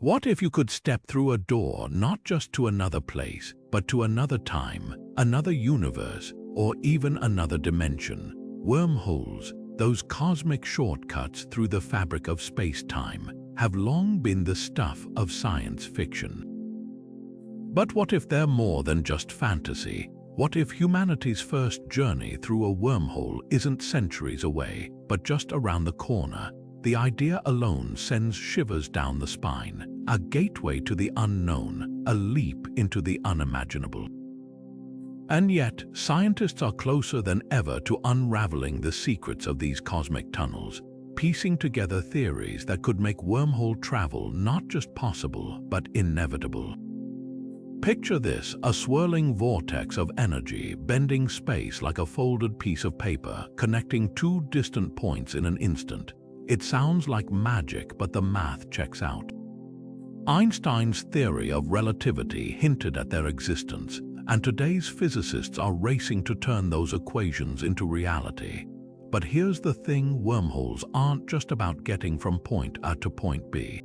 What if you could step through a door not just to another place, but to another time, another universe, or even another dimension? Wormholes, those cosmic shortcuts through the fabric of space-time, have long been the stuff of science fiction. But what if they're more than just fantasy? What if humanity's first journey through a wormhole isn't centuries away, but just around the corner? The idea alone sends shivers down the spine, a gateway to the unknown, a leap into the unimaginable. And yet, scientists are closer than ever to unraveling the secrets of these cosmic tunnels, piecing together theories that could make wormhole travel not just possible, but inevitable. Picture this, a swirling vortex of energy, bending space like a folded piece of paper, connecting two distant points in an instant. It sounds like magic, but the math checks out. Einstein's theory of relativity hinted at their existence, and today's physicists are racing to turn those equations into reality. But here's the thing, wormholes aren't just about getting from point A to point B.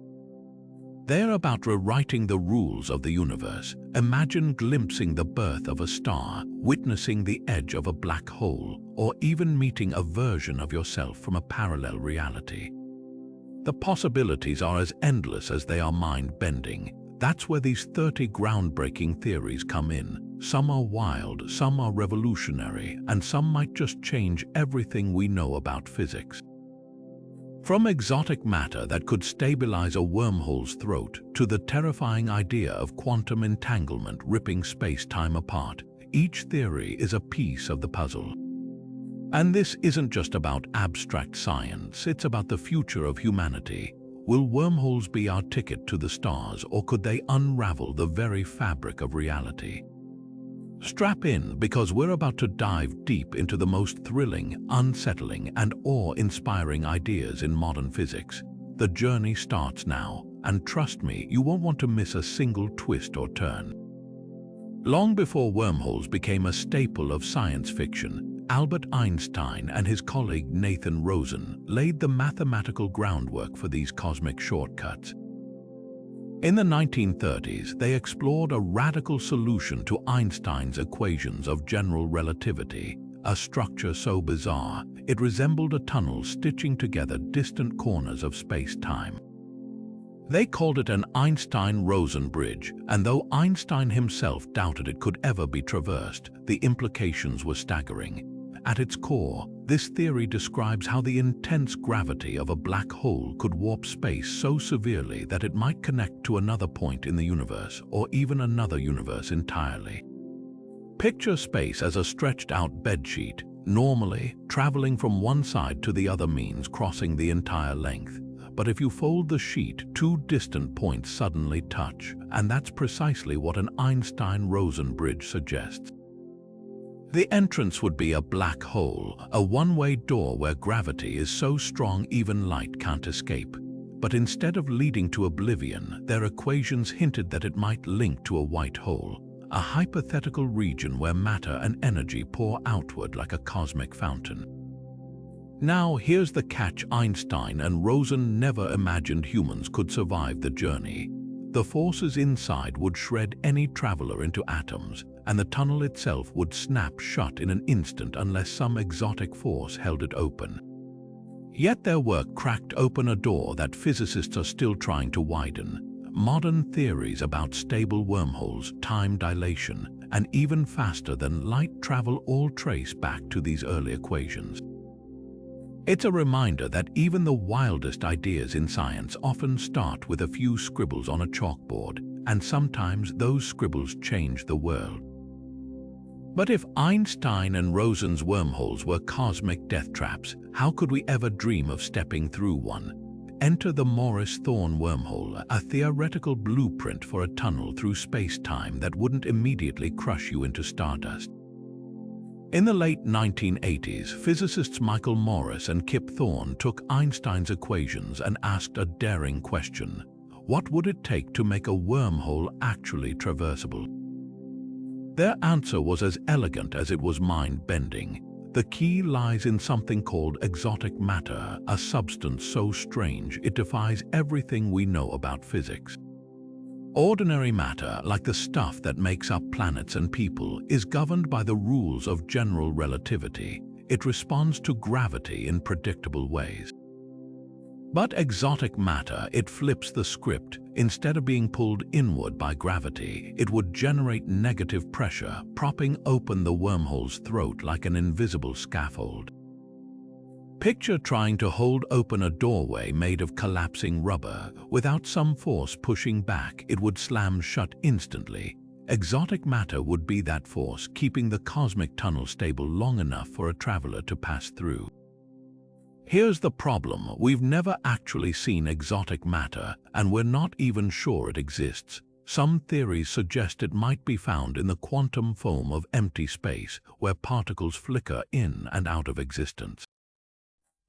They're about rewriting the rules of the universe. Imagine glimpsing the birth of a star, witnessing the edge of a black hole, or even meeting a version of yourself from a parallel reality. The possibilities are as endless as they are mind-bending. That's where these 30 groundbreaking theories come in. Some are wild, some are revolutionary, and some might just change everything we know about physics. From exotic matter that could stabilize a wormhole's throat to the terrifying idea of quantum entanglement ripping space-time apart, each theory is a piece of the puzzle. And this isn't just about abstract science, it's about the future of humanity. Will wormholes be our ticket to the stars, or could they unravel the very fabric of reality? Strap in, because we're about to dive deep into the most thrilling, unsettling, and awe-inspiring ideas in modern physics. The journey starts now, and trust me, you won't want to miss a single twist or turn. Long before wormholes became a staple of science fiction, Albert Einstein and his colleague Nathan Rosen laid the mathematical groundwork for these cosmic shortcuts. In the 1930s, they explored a radical solution to Einstein's equations of general relativity, a structure so bizarre it resembled a tunnel stitching together distant corners of space-time. They called it an Einstein-Rosen Bridge, and though Einstein himself doubted it could ever be traversed, the implications were staggering. At its core, this theory describes how the intense gravity of a black hole could warp space so severely that it might connect to another point in the universe, or even another universe entirely. Picture space as a stretched-out bedsheet. Normally, traveling from one side to the other means crossing the entire length. But if you fold the sheet, two distant points suddenly touch, and that's precisely what an Einstein-Rosen bridge suggests. The entrance would be a black hole, a one-way door where gravity is so strong even light can't escape. But instead of leading to oblivion, their equations hinted that it might link to a white hole, a hypothetical region where matter and energy pour outward like a cosmic fountain. Now here's the catch: Einstein and Rosen never imagined humans could survive the journey. The forces inside would shred any traveler into atoms, and the tunnel itself would snap shut in an instant unless some exotic force held it open. Yet their work cracked open a door that physicists are still trying to widen. Modern theories about stable wormholes, time dilation, and even faster than light travel all trace back to these early equations. It's a reminder that even the wildest ideas in science often start with a few scribbles on a chalkboard, and sometimes those scribbles change the world. But if Einstein and Rosen's wormholes were cosmic death traps, how could we ever dream of stepping through one? Enter the Morris Thorne wormhole, a theoretical blueprint for a tunnel through space-time that wouldn't immediately crush you into stardust. In the late 1980s, physicists Michael Morris and Kip Thorne took Einstein's equations and asked a daring question: what would it take to make a wormhole actually traversable? Their answer was as elegant as it was mind-bending. The key lies in something called exotic matter, a substance so strange it defies everything we know about physics. Ordinary matter, like the stuff that makes up planets and people, is governed by the rules of general relativity. It responds to gravity in predictable ways. But exotic matter, it flips the script. Instead of being pulled inward by gravity, it would generate negative pressure, propping open the wormhole's throat like an invisible scaffold. Picture trying to hold open a doorway made of collapsing rubber. Without some force pushing back, it would slam shut instantly. Exotic matter would be that force, keeping the cosmic tunnel stable long enough for a traveler to pass through. Here's the problem: we've never actually seen exotic matter, and we're not even sure it exists. Some theories suggest it might be found in the quantum foam of empty space, where particles flicker in and out of existence.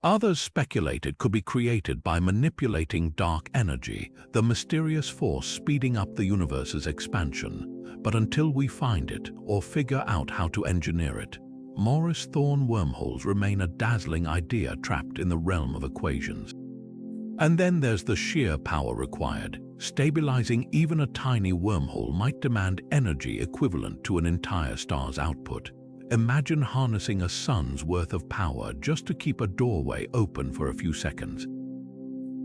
Others speculate it could be created by manipulating dark energy, the mysterious force speeding up the universe's expansion. But until we find it, or figure out how to engineer it, Morris Thorne wormholes remain a dazzling idea trapped in the realm of equations. And then there's the sheer power required. Stabilizing even a tiny wormhole might demand energy equivalent to an entire star's output. Imagine harnessing a sun's worth of power just to keep a doorway open for a few seconds.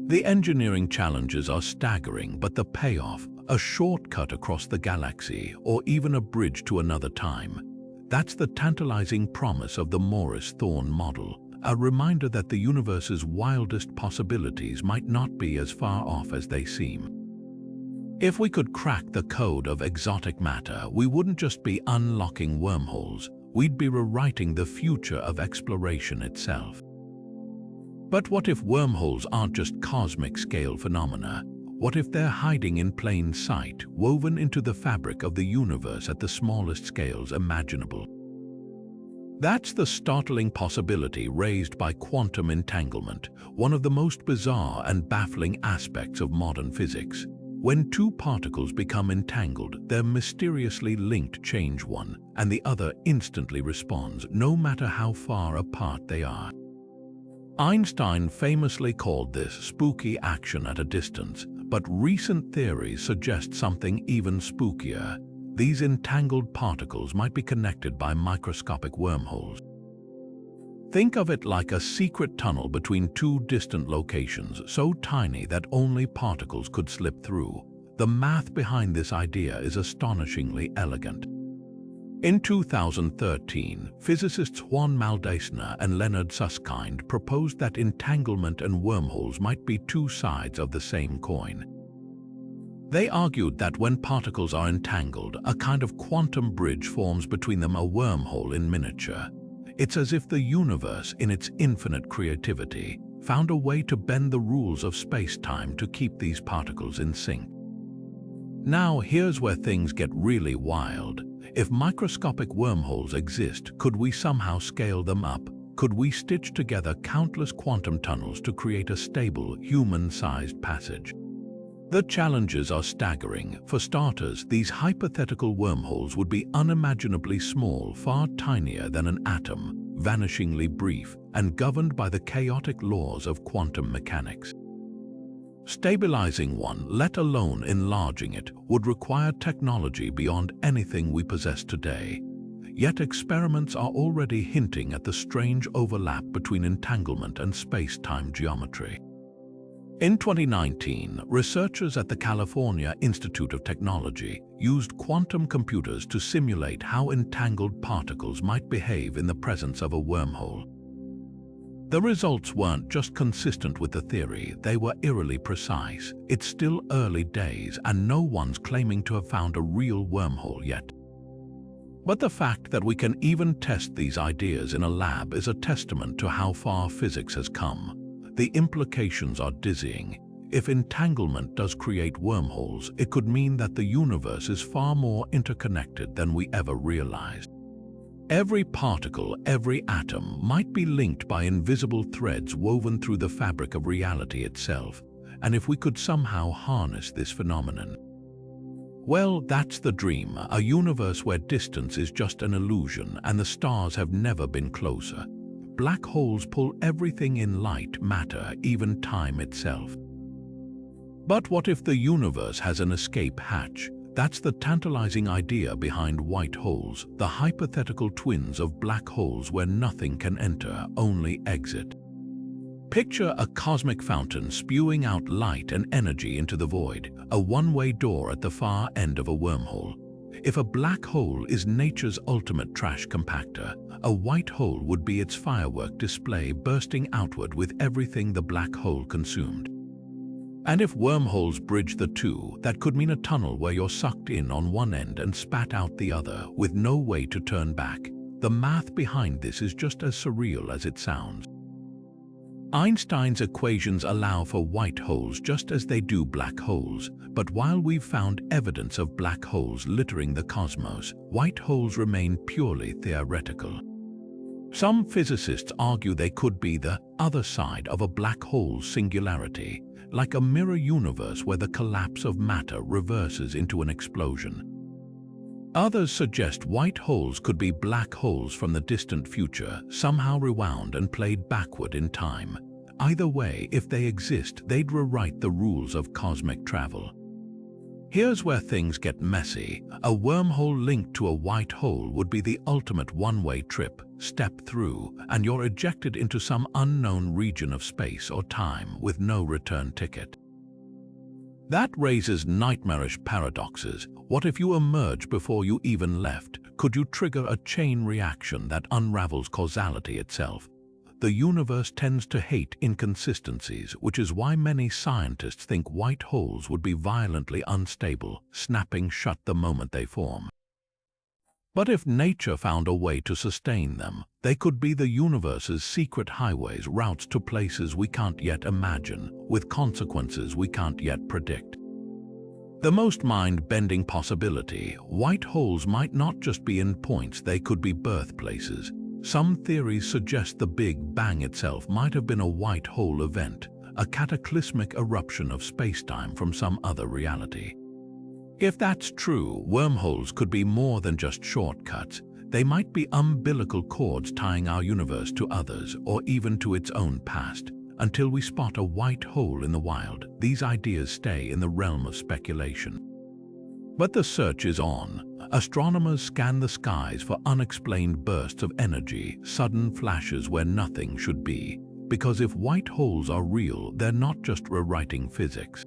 The engineering challenges are staggering, but the payoff, a shortcut across the galaxy or even a bridge to another time. That's the tantalizing promise of the Morris Thorne model, a reminder that the universe's wildest possibilities might not be as far off as they seem. If we could crack the code of exotic matter, we wouldn't just be unlocking wormholes, we'd be rewriting the future of exploration itself. But what if wormholes aren't just cosmic-scale phenomena? What if they're hiding in plain sight, woven into the fabric of the universe at the smallest scales imaginable? That's the startling possibility raised by quantum entanglement, one of the most bizarre and baffling aspects of modern physics. When two particles become entangled, their mysteriously linked change one, and the other instantly responds, no matter how far apart they are. Einstein famously called this spooky action at a distance, but recent theories suggest something even spookier. These entangled particles might be connected by microscopic wormholes. Think of it like a secret tunnel between two distant locations, so tiny that only particles could slip through. The math behind this idea is astonishingly elegant. In 2013, physicists Juan Maldacena and Leonard Susskind proposed that entanglement and wormholes might be two sides of the same coin. They argued that when particles are entangled, a kind of quantum bridge forms between them, a wormhole in miniature. It's as if the universe, in its infinite creativity, found a way to bend the rules of space-time to keep these particles in sync. Now, here's where things get really wild. If microscopic wormholes exist, could we somehow scale them up? Could we stitch together countless quantum tunnels to create a stable, human-sized passage? The challenges are staggering. For starters, these hypothetical wormholes would be unimaginably small, far tinier than an atom, vanishingly brief, and governed by the chaotic laws of quantum mechanics. Stabilizing one, let alone enlarging it, would require technology beyond anything we possess today. Yet experiments are already hinting at the strange overlap between entanglement and space-time geometry. In 2019, researchers at the California Institute of Technology used quantum computers to simulate how entangled particles might behave in the presence of a wormhole. The results weren't just consistent with the theory, they were eerily precise. It's still early days, and no one's claiming to have found a real wormhole yet. But the fact that we can even test these ideas in a lab is a testament to how far physics has come. The implications are dizzying. If entanglement does create wormholes, it could mean that the universe is far more interconnected than we ever realized. Every particle, every atom might be linked by invisible threads woven through the fabric of reality itself. And if we could somehow harness this phenomenon, well, that's the dream, a universe where distance is just an illusion and the stars have never been closer. Black holes pull everything in: light, matter, even time itself. But what if the universe has an escape hatch? That's the tantalizing idea behind white holes, the hypothetical twins of black holes where nothing can enter, only exit. Picture a cosmic fountain spewing out light and energy into the void, a one-way door at the far end of a wormhole. If a black hole is nature's ultimate trash compactor, a white hole would be its firework display bursting outward with everything the black hole consumed. And if wormholes bridge the two, that could mean a tunnel where you're sucked in on one end and spat out the other, with no way to turn back. The math behind this is just as surreal as it sounds. Einstein's equations allow for white holes just as they do black holes, but while we've found evidence of black holes littering the cosmos, white holes remain purely theoretical. Some physicists argue they could be the other side of a black hole's singularity, like a mirror universe where the collapse of matter reverses into an explosion. Others suggest white holes could be black holes from the distant future, somehow rewound and played backward in time. Either way, if they exist, they'd rewrite the rules of cosmic travel. Here's where things get messy. A wormhole linked to a white hole would be the ultimate one-way trip. Step through, and you're ejected into some unknown region of space or time with no return ticket. That raises nightmarish paradoxes. What if you emerge before you even left? Could you trigger a chain reaction that unravels causality itself? The universe tends to hate inconsistencies, which is why many scientists think white holes would be violently unstable, snapping shut the moment they form. But if nature found a way to sustain them, they could be the universe's secret highways, routes to places we can't yet imagine, with consequences we can't yet predict. The most mind-bending possibility, white holes might not just be endpoints, they could be birthplaces. Some theories suggest the Big Bang itself might have been a white hole event, a cataclysmic eruption of spacetime from some other reality. If that's true, wormholes could be more than just shortcuts. They might be umbilical cords tying our universe to others, or even to its own past. Until we spot a white hole in the wild, these ideas stay in the realm of speculation. But the search is on. Astronomers scan the skies for unexplained bursts of energy, sudden flashes where nothing should be. Because if white holes are real, they're not just rewriting physics.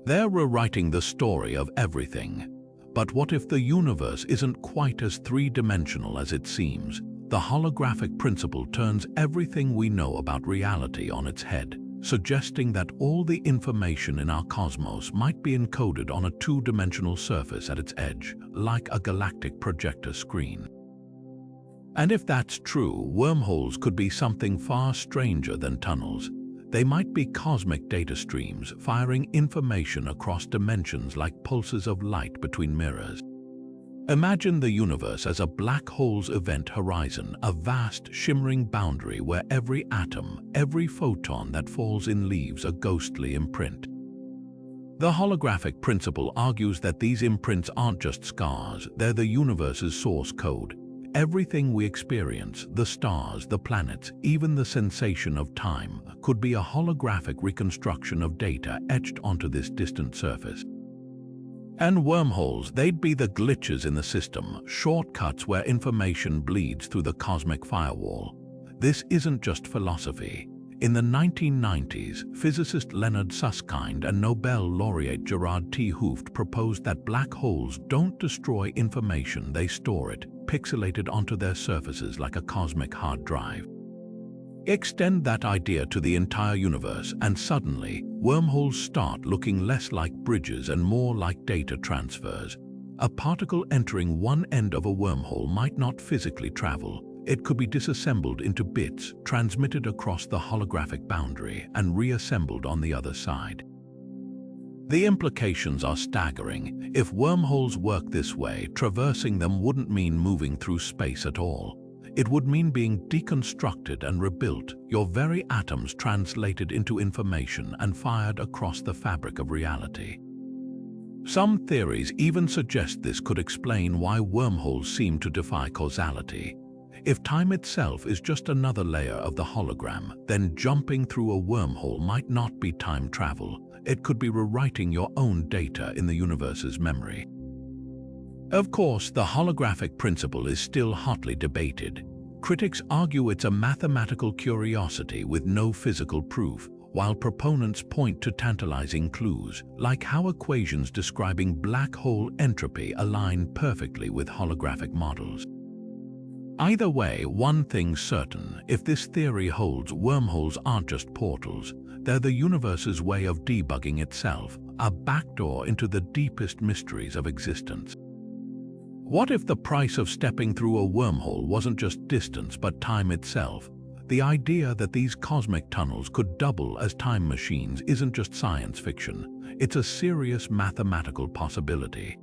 They're rewriting the story of everything. But what if the universe isn't quite as three-dimensional as it seems? The holographic principle turns everything we know about reality on its head, suggesting that all the information in our cosmos might be encoded on a two-dimensional surface at its edge, like a galactic projector screen. And if that's true, wormholes could be something far stranger than tunnels. They might be cosmic data streams, firing information across dimensions like pulses of light between mirrors. Imagine the universe as a black hole's event horizon, a vast, shimmering boundary where every atom, every photon that falls in leaves a ghostly imprint. The holographic principle argues that these imprints aren't just scars, they're the universe's source code. Everything we experience, the stars, the planets, even the sensation of time, could be a holographic reconstruction of data etched onto this distant surface. And wormholes, they'd be the glitches in the system, shortcuts where information bleeds through the cosmic firewall. This isn't just philosophy. In the 1990s, physicist Leonard Susskind and Nobel laureate Gerard T. Hooft proposed that black holes don't destroy information, they store it, pixelated onto their surfaces like a cosmic hard drive. Extend that idea to the entire universe, and suddenly, wormholes start looking less like bridges and more like data transfers. A particle entering one end of a wormhole might not physically travel. It could be disassembled into bits, transmitted across the holographic boundary, and reassembled on the other side. The implications are staggering. If wormholes work this way, traversing them wouldn't mean moving through space at all. It would mean being deconstructed and rebuilt, your very atoms translated into information and fired across the fabric of reality. Some theories even suggest this could explain why wormholes seem to defy causality. If time itself is just another layer of the hologram, then jumping through a wormhole might not be time travel. It could be rewriting your own data in the universe's memory. Of course, the holographic principle is still hotly debated. Critics argue it's a mathematical curiosity with no physical proof, while proponents point to tantalizing clues, like how equations describing black hole entropy align perfectly with holographic models. Either way, one thing's certain: if this theory holds, wormholes aren't just portals, they're the universe's way of debugging itself, a backdoor into the deepest mysteries of existence. What if the price of stepping through a wormhole wasn't just distance but time itself? The idea that these cosmic tunnels could double as time machines isn't just science fiction, it's a serious mathematical possibility.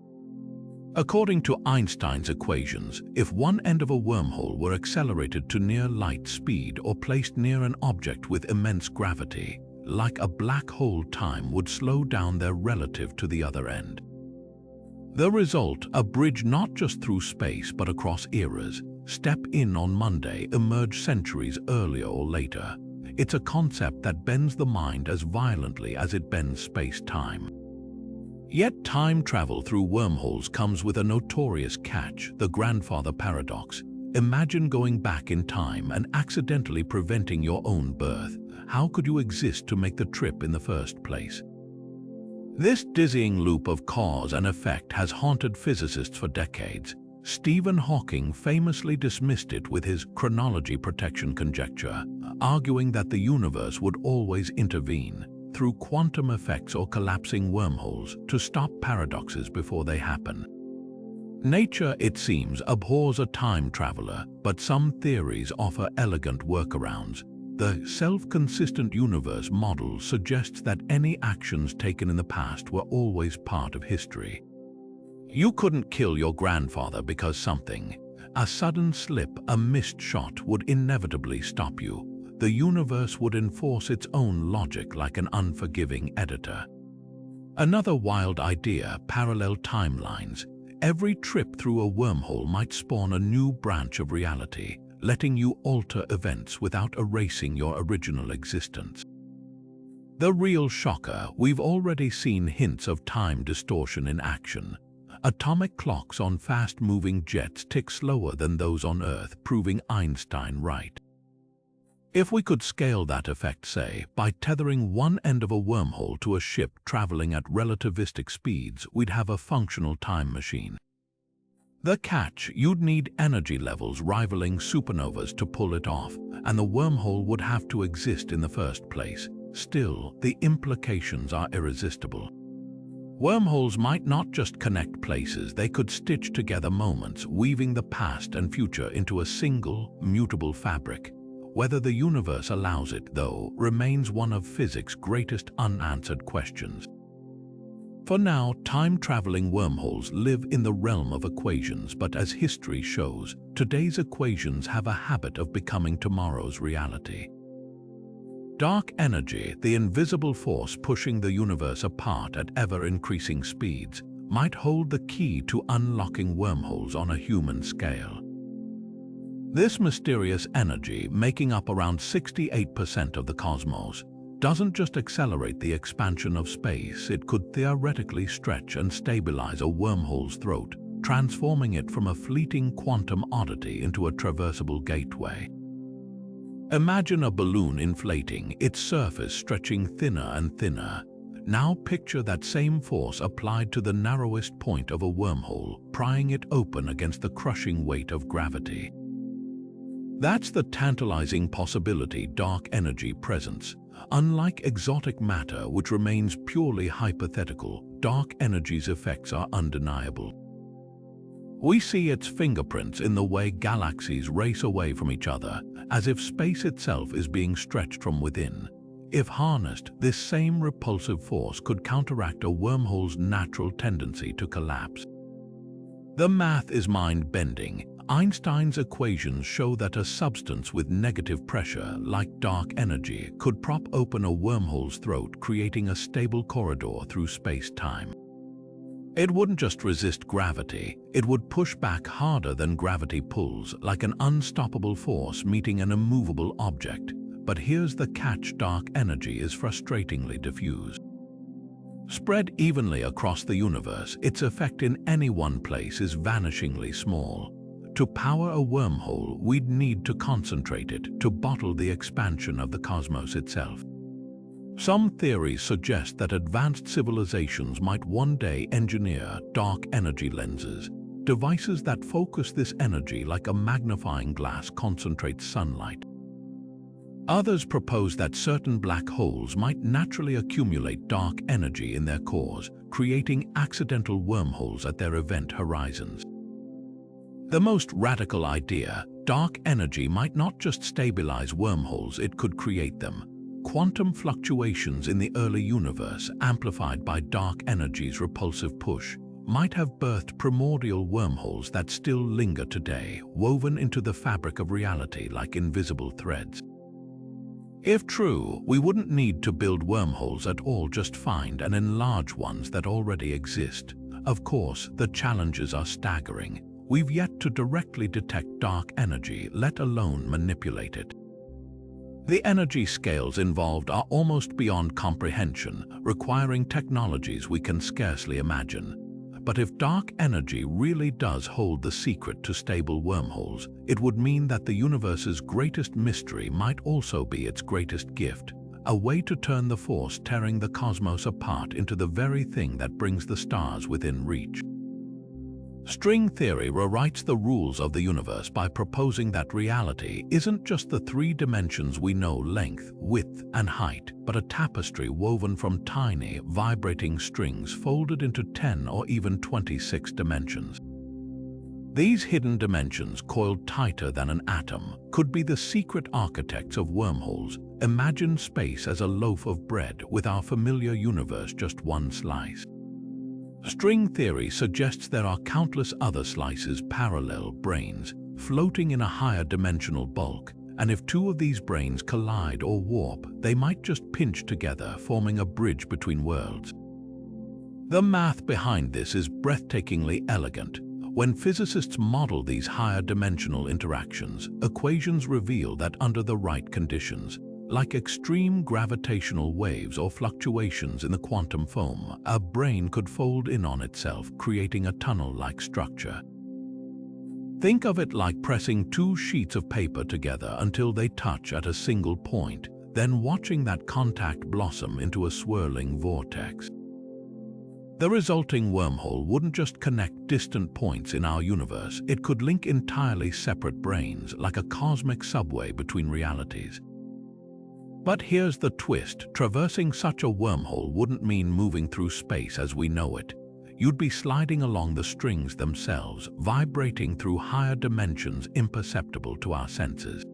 According to Einstein's equations, if one end of a wormhole were accelerated to near light speed or placed near an object with immense gravity, like a black hole, time would slow down there relative to the other end. The result, a bridge not just through space but across eras. Step in on Monday, emerge centuries earlier or later. It's a concept that bends the mind as violently as it bends space-time. Yet time travel through wormholes comes with a notorious catch, the grandfather paradox. Imagine going back in time and accidentally preventing your own birth. How could you exist to make the trip in the first place? This dizzying loop of cause and effect has haunted physicists for decades. Stephen Hawking famously dismissed it with his chronology protection conjecture, arguing that the universe would always intervene through quantum effects or collapsing wormholes to stop paradoxes before they happen. Nature, it seems, abhors a time traveler, but some theories offer elegant workarounds. The self-consistent universe model suggests that any actions taken in the past were always part of history. You couldn't kill your grandfather because a sudden slip, a missed shot would inevitably stop you. The universe would enforce its own logic like an unforgiving editor. Another wild idea: parallel timelines. Every trip through a wormhole might spawn a new branch of reality, letting you alter events without erasing your original existence. The real shocker: we've already seen hints of time distortion in action. Atomic clocks on fast-moving jets tick slower than those on Earth, proving Einstein right. If we could scale that effect, say, by tethering one end of a wormhole to a ship traveling at relativistic speeds, we'd have a functional time machine. The catch: you'd need energy levels rivaling supernovas to pull it off, and the wormhole would have to exist in the first place. Still, the implications are irresistible. Wormholes might not just connect places, they could stitch together moments, weaving the past and future into a single, mutable fabric. Whether the universe allows it, though, remains one of physics' greatest unanswered questions. For now, time-traveling wormholes live in the realm of equations, but as history shows, today's equations have a habit of becoming tomorrow's reality. Dark energy, the invisible force pushing the universe apart at ever-increasing speeds, might hold the key to unlocking wormholes on a human scale. This mysterious energy, making up around 68% of the cosmos, doesn't just accelerate the expansion of space, it could theoretically stretch and stabilize a wormhole's throat, transforming it from a fleeting quantum oddity into a traversable gateway. Imagine a balloon inflating, its surface stretching thinner and thinner. Now picture that same force applied to the narrowest point of a wormhole, prying it open against the crushing weight of gravity. That's the tantalizing possibility dark energy presents. Unlike exotic matter, which remains purely hypothetical, dark energy's effects are undeniable. We see its fingerprints in the way galaxies race away from each other, as if space itself is being stretched from within. If harnessed, this same repulsive force could counteract a wormhole's natural tendency to collapse. The math is mind-bending. Einstein's equations show that a substance with negative pressure, like dark energy, could prop open a wormhole's throat, creating a stable corridor through space-time. It wouldn't just resist gravity, it would push back harder than gravity pulls, like an unstoppable force meeting an immovable object. But here's the catch: dark energy is frustratingly diffuse. Spread evenly across the universe, its effect in any one place is vanishingly small. To power a wormhole, we'd need to concentrate it, to bottle the expansion of the cosmos itself. Some theories suggest that advanced civilizations might one day engineer dark energy lenses, devices that focus this energy like a magnifying glass concentrates sunlight. Others propose that certain black holes might naturally accumulate dark energy in their cores, creating accidental wormholes at their event horizons. The most radical idea: dark energy might not just stabilize wormholes, it could create them. Quantum fluctuations in the early universe, amplified by dark energy's repulsive push, might have birthed primordial wormholes that still linger today, woven into the fabric of reality like invisible threads. If true, we wouldn't need to build wormholes at all, just find and enlarge ones that already exist. Of course, the challenges are staggering. We've yet to directly detect dark energy, let alone manipulate it. The energy scales involved are almost beyond comprehension, requiring technologies we can scarcely imagine. But if dark energy really does hold the secret to stable wormholes, it would mean that the universe's greatest mystery might also be its greatest gift, a way to turn the force tearing the cosmos apart into the very thing that brings the stars within reach. String theory rewrites the rules of the universe by proposing that reality isn't just the three dimensions we know: length, width, and height, but a tapestry woven from tiny, vibrating strings folded into 10 or even 26 dimensions. These hidden dimensions, coiled tighter than an atom, could be the secret architects of wormholes. Imagine space as a loaf of bread, with our familiar universe just one slice. String theory suggests there are countless other slices, parallel brains, floating in a higher dimensional bulk, and if two of these brains collide or warp, they might just pinch together, forming a bridge between worlds. The math behind this is breathtakingly elegant. When physicists model these higher dimensional interactions, equations reveal that under the right conditions, like extreme gravitational waves or fluctuations in the quantum foam, a brain could fold in on itself, creating a tunnel-like structure. Think of it like pressing two sheets of paper together until they touch at a single point, then watching that contact blossom into a swirling vortex. The resulting wormhole wouldn't just connect distant points in our universe, it could link entirely separate brains, like a cosmic subway between realities. But here's the twist: traversing such a wormhole wouldn't mean moving through space as we know it. You'd be sliding along the strings themselves, vibrating through higher dimensions imperceptible to our senses.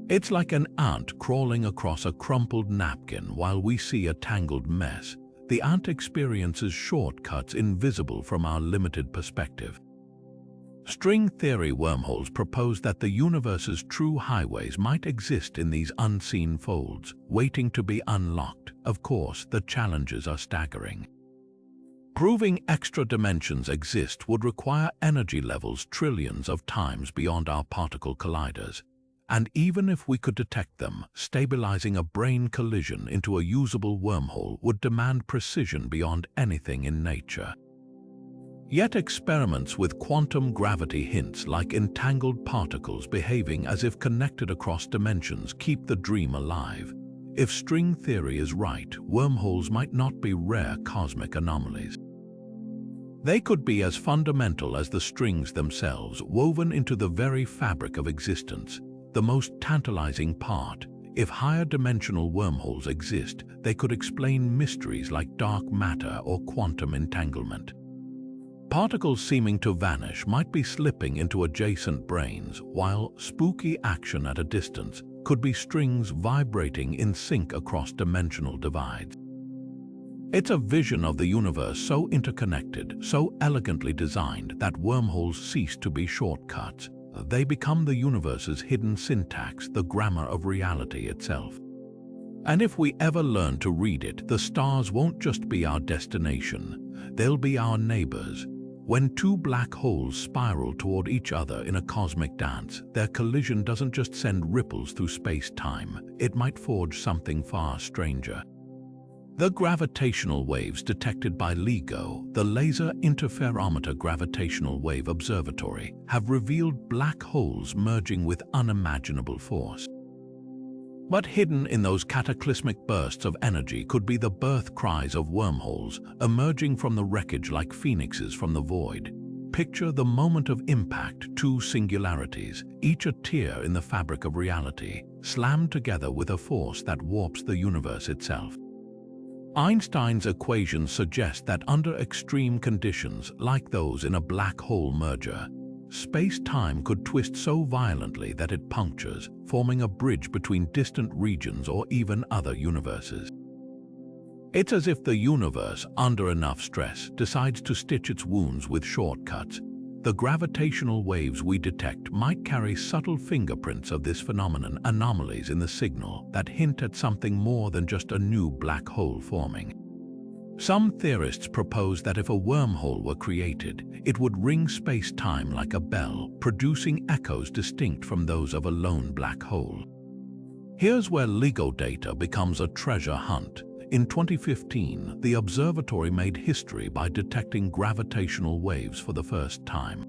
It's like an ant crawling across a crumpled napkin while we see a tangled mess. The ant experiences shortcuts invisible from our limited perspective. String theory wormholes propose that the universe's true highways might exist in these unseen folds, waiting to be unlocked. Of course, the challenges are staggering. Proving extra dimensions exist would require energy levels trillions of times beyond our particle colliders. And even if we could detect them, stabilizing a brain collision into a usable wormhole would demand precision beyond anything in nature. Yet experiments with quantum gravity hints, like entangled particles behaving as if connected across dimensions, keep the dream alive. If string theory is right, wormholes might not be rare cosmic anomalies. They could be as fundamental as the strings themselves, woven into the very fabric of existence. The most tantalizing part: if higher dimensional wormholes exist, they could explain mysteries like dark matter or quantum entanglement. Particles seeming to vanish might be slipping into adjacent brains, while spooky action at a distance could be strings vibrating in sync across dimensional divides. It's a vision of the universe so interconnected, so elegantly designed, that wormholes cease to be shortcuts. They become the universe's hidden syntax, the grammar of reality itself. And if we ever learn to read it, the stars won't just be our destination, they'll be our neighbors. When two black holes spiral toward each other in a cosmic dance, their collision doesn't just send ripples through space-time, it might forge something far stranger. The gravitational waves detected by LIGO, the Laser Interferometer Gravitational Wave Observatory, have revealed black holes merging with unimaginable force. But hidden in those cataclysmic bursts of energy could be the birth cries of wormholes, emerging from the wreckage like phoenixes from the void. Picture the moment of impact, two singularities, each a tear in the fabric of reality, slammed together with a force that warps the universe itself. Einstein's equations suggest that under extreme conditions, like those in a black hole merger, space-time could twist so violently that it punctures, forming a bridge between distant regions or even other universes. It's as if the universe, under enough stress, decides to stitch its wounds with shortcuts. The gravitational waves we detect might carry subtle fingerprints of this phenomenon, anomalies in the signal that hint at something more than just a new black hole forming. Some theorists propose that if a wormhole were created, it would ring space-time like a bell, producing echoes distinct from those of a lone black hole. Here's where LIGO data becomes a treasure hunt. In 2015, the observatory made history by detecting gravitational waves for the first time.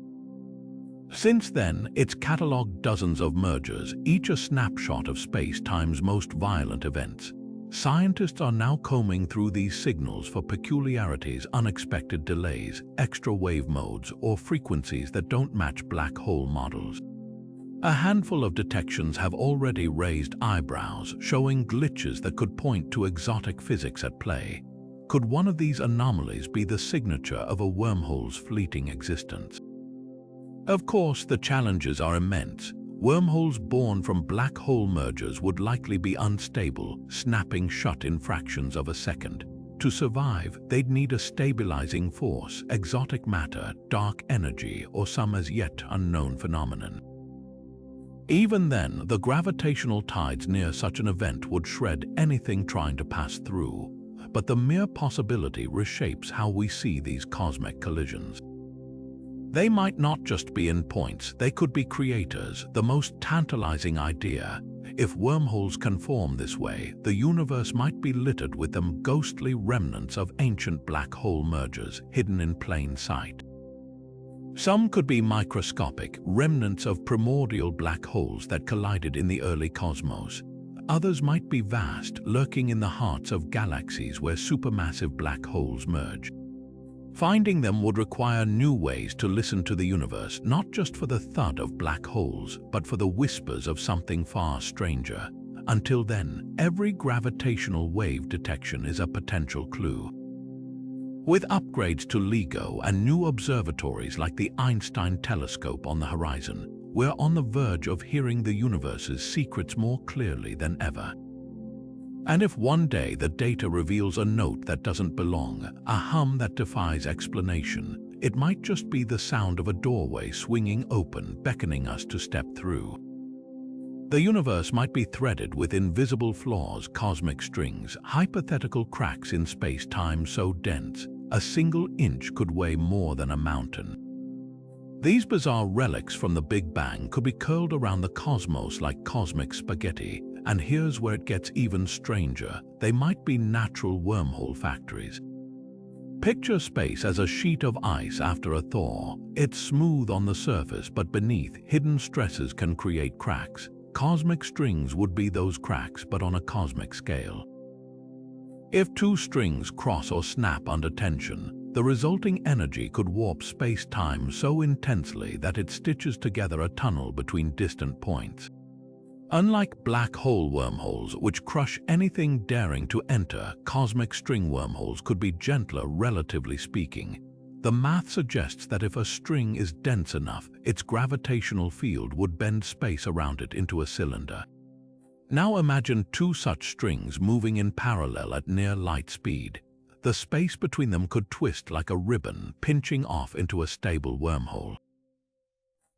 Since then, it's cataloged dozens of mergers, each a snapshot of space-time's most violent events. Scientists are now combing through these signals for peculiarities, unexpected delays, extra wave modes, or frequencies that don't match black hole models. A handful of detections have already raised eyebrows, showing glitches that could point to exotic physics at play. Could one of these anomalies be the signature of a wormhole's fleeting existence? Of course, the challenges are immense. Wormholes born from black hole mergers would likely be unstable, snapping shut in fractions of a second. To survive, they'd need a stabilizing force, exotic matter, dark energy, or some as yet unknown phenomenon. Even then, the gravitational tides near such an event would shred anything trying to pass through. But the mere possibility reshapes how we see these cosmic collisions. They might not just be endpoints, they could be creators, the most tantalizing idea. If wormholes can form this way, the universe might be littered with them ghostly remnants of ancient black hole mergers hidden in plain sight. Some could be microscopic, remnants of primordial black holes that collided in the early cosmos. Others might be vast, lurking in the hearts of galaxies where supermassive black holes merge. Finding them would require new ways to listen to the universe, not just for the thud of black holes, but for the whispers of something far stranger. Until then, every gravitational wave detection is a potential clue. With upgrades to LIGO and new observatories like the Einstein telescope on the horizon, we're on the verge of hearing the universe's secrets more clearly than ever. And if one day the data reveals a note that doesn't belong, a hum that defies explanation, it might just be the sound of a doorway swinging open, beckoning us to step through. The universe might be threaded with invisible flaws, cosmic strings, hypothetical cracks in space-time so dense, a single inch could weigh more than a mountain. These bizarre relics from the Big Bang could be curled around the cosmos like cosmic spaghetti. And here's where it gets even stranger. They might be natural wormhole factories. Picture space as a sheet of ice after a thaw. It's smooth on the surface, but beneath, hidden stresses can create cracks. Cosmic strings would be those cracks, but on a cosmic scale. If two strings cross or snap under tension, the resulting energy could warp space-time so intensely that it stitches together a tunnel between distant points. Unlike black hole wormholes, which crush anything daring to enter, cosmic string wormholes could be gentler, relatively speaking. The math suggests that if a string is dense enough, its gravitational field would bend space around it into a cylinder. Now imagine two such strings moving in parallel at near light speed. The space between them could twist like a ribbon, pinching off into a stable wormhole.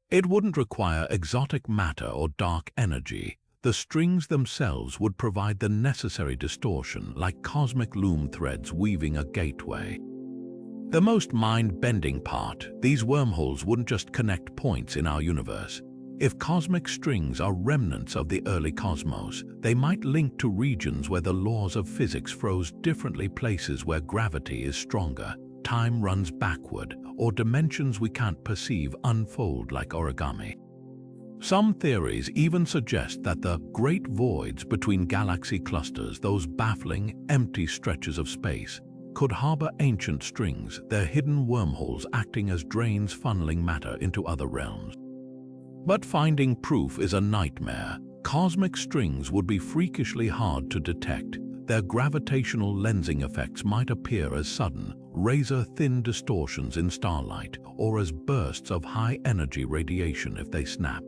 It wouldn't require exotic matter or dark energy. the strings themselves would provide the necessary distortion, like cosmic loom threads weaving a gateway. The most mind-bending part, these wormholes wouldn't just connect points in our universe. If cosmic strings are remnants of the early cosmos, they might link to regions where the laws of physics froze differently, places where gravity is stronger, time runs backward, or dimensions we can't perceive unfold like origami. Some theories even suggest that the great voids between galaxy clusters, those baffling, empty stretches of space, could harbor ancient strings, their hidden wormholes acting as drains funneling matter into other realms. But finding proof is a nightmare. Cosmic strings would be freakishly hard to detect. Their gravitational lensing effects might appear as sudden, razor-thin distortions in starlight, or as bursts of high-energy radiation if they snap.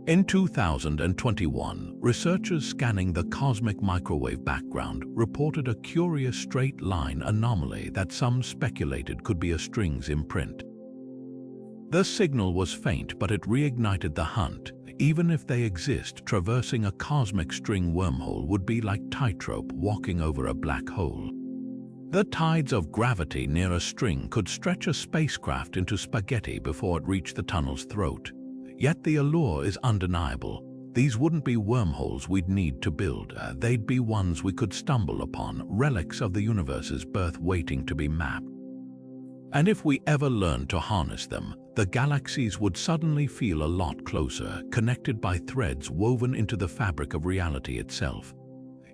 In 2021, researchers scanning the cosmic microwave background reported a curious straight-line anomaly that some speculated could be a string's imprint. The signal was faint, but it reignited the hunt. Even if they exist, traversing a cosmic string wormhole would be like tightrope walking over a black hole. The tides of gravity near a string could stretch a spacecraft into spaghetti before it reached the tunnel's throat. Yet the allure is undeniable. These wouldn't be wormholes we'd need to build. They'd be ones we could stumble upon, relics of the universe's birth waiting to be mapped. And if we ever learned to harness them, the galaxies would suddenly feel a lot closer, connected by threads woven into the fabric of reality itself.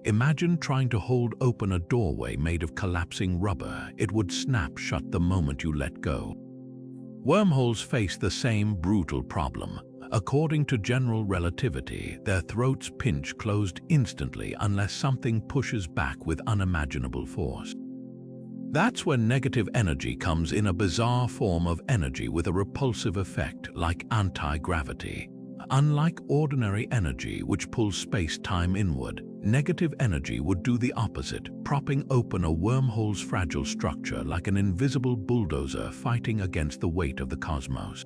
Imagine trying to hold open a doorway made of collapsing rubber. It would snap shut the moment you let go. Wormholes face the same brutal problem. According to general relativity, their throats pinch closed instantly unless something pushes back with unimaginable force. That's when negative energy comes in, a bizarre form of energy with a repulsive effect like anti-gravity. Unlike ordinary energy, which pulls space-time inward, negative energy would do the opposite, propping open a wormhole's fragile structure like an invisible bulldozer fighting against the weight of the cosmos.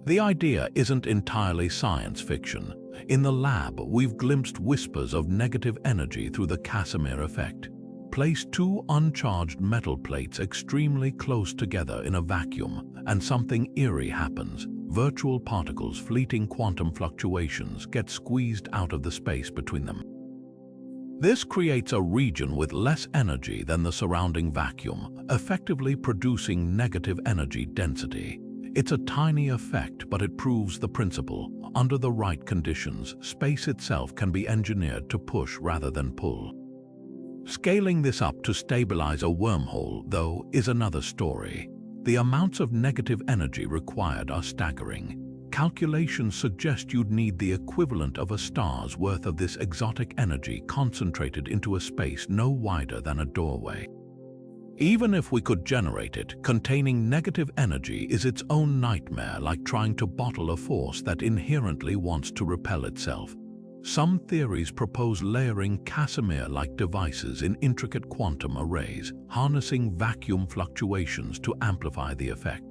The idea isn't entirely science fiction. In the lab, we've glimpsed whispers of negative energy through the Casimir effect. Place two uncharged metal plates extremely close together in a vacuum, and something eerie happens. Virtual particles, fleeting quantum fluctuations, get squeezed out of the space between them. This creates a region with less energy than the surrounding vacuum, effectively producing negative energy density. It's a tiny effect, but it proves the principle. Under the right conditions, space itself can be engineered to push rather than pull. Scaling this up to stabilize a wormhole, though, is another story. The amounts of negative energy required are staggering. Calculations suggest you'd need the equivalent of a star's worth of this exotic energy concentrated into a space no wider than a doorway. Even if we could generate it, containing negative energy is its own nightmare, like trying to bottle a force that inherently wants to repel itself. Some theories propose layering Casimir-like devices in intricate quantum arrays, harnessing vacuum fluctuations to amplify the effect.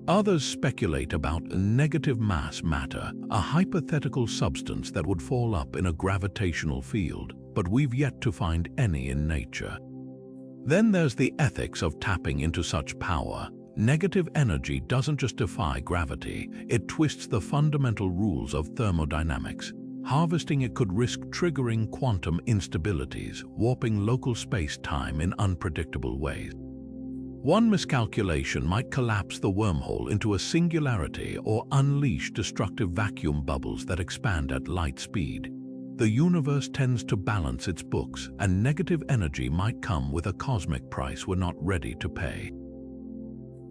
Others speculate about negative mass matter, a hypothetical substance that would fall up in a gravitational field, but we've yet to find any in nature. Then there's the ethics of tapping into such power. Negative energy doesn't just defy gravity, it twists the fundamental rules of thermodynamics. Harvesting it could risk triggering quantum instabilities, warping local space-time in unpredictable ways. One miscalculation might collapse the wormhole into a singularity or unleash destructive vacuum bubbles that expand at light speed. The universe tends to balance its books, and negative energy might come with a cosmic price we're not ready to pay.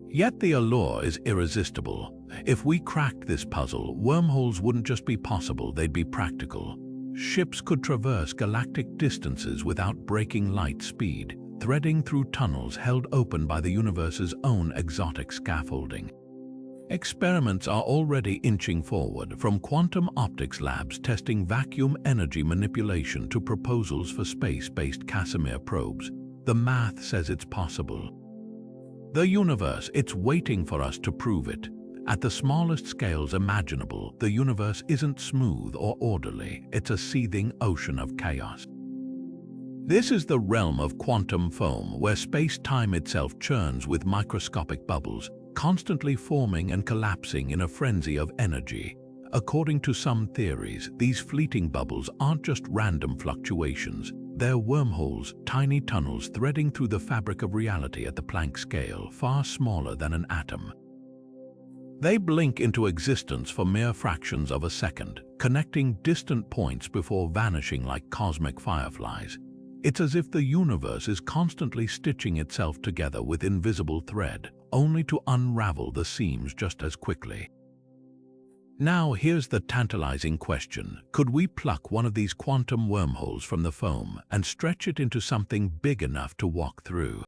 Yet the allure is irresistible. If we cracked this puzzle, wormholes wouldn't just be possible, they'd be practical. Ships could traverse galactic distances without breaking light speed, threading through tunnels held open by the universe's own exotic scaffolding. Experiments are already inching forward, from quantum optics labs testing vacuum energy manipulation to proposals for space-based Casimir probes. The math says it's possible. The universe, it's waiting for us to prove it. At the smallest scales imaginable, the universe isn't smooth or orderly, it's a seething ocean of chaos. This is the realm of quantum foam, where space-time itself churns with microscopic bubbles, constantly forming and collapsing in a frenzy of energy. According to some theories, these fleeting bubbles aren't just random fluctuations. They're wormholes, tiny tunnels threading through the fabric of reality at the Planck scale, far smaller than an atom. They blink into existence for mere fractions of a second, connecting distant points before vanishing like cosmic fireflies. It's as if the universe is constantly stitching itself together with invisible thread, only to unravel the seams just as quickly. Now here's the tantalizing question. Could we pluck one of these quantum wormholes from the foam and stretch it into something big enough to walk through?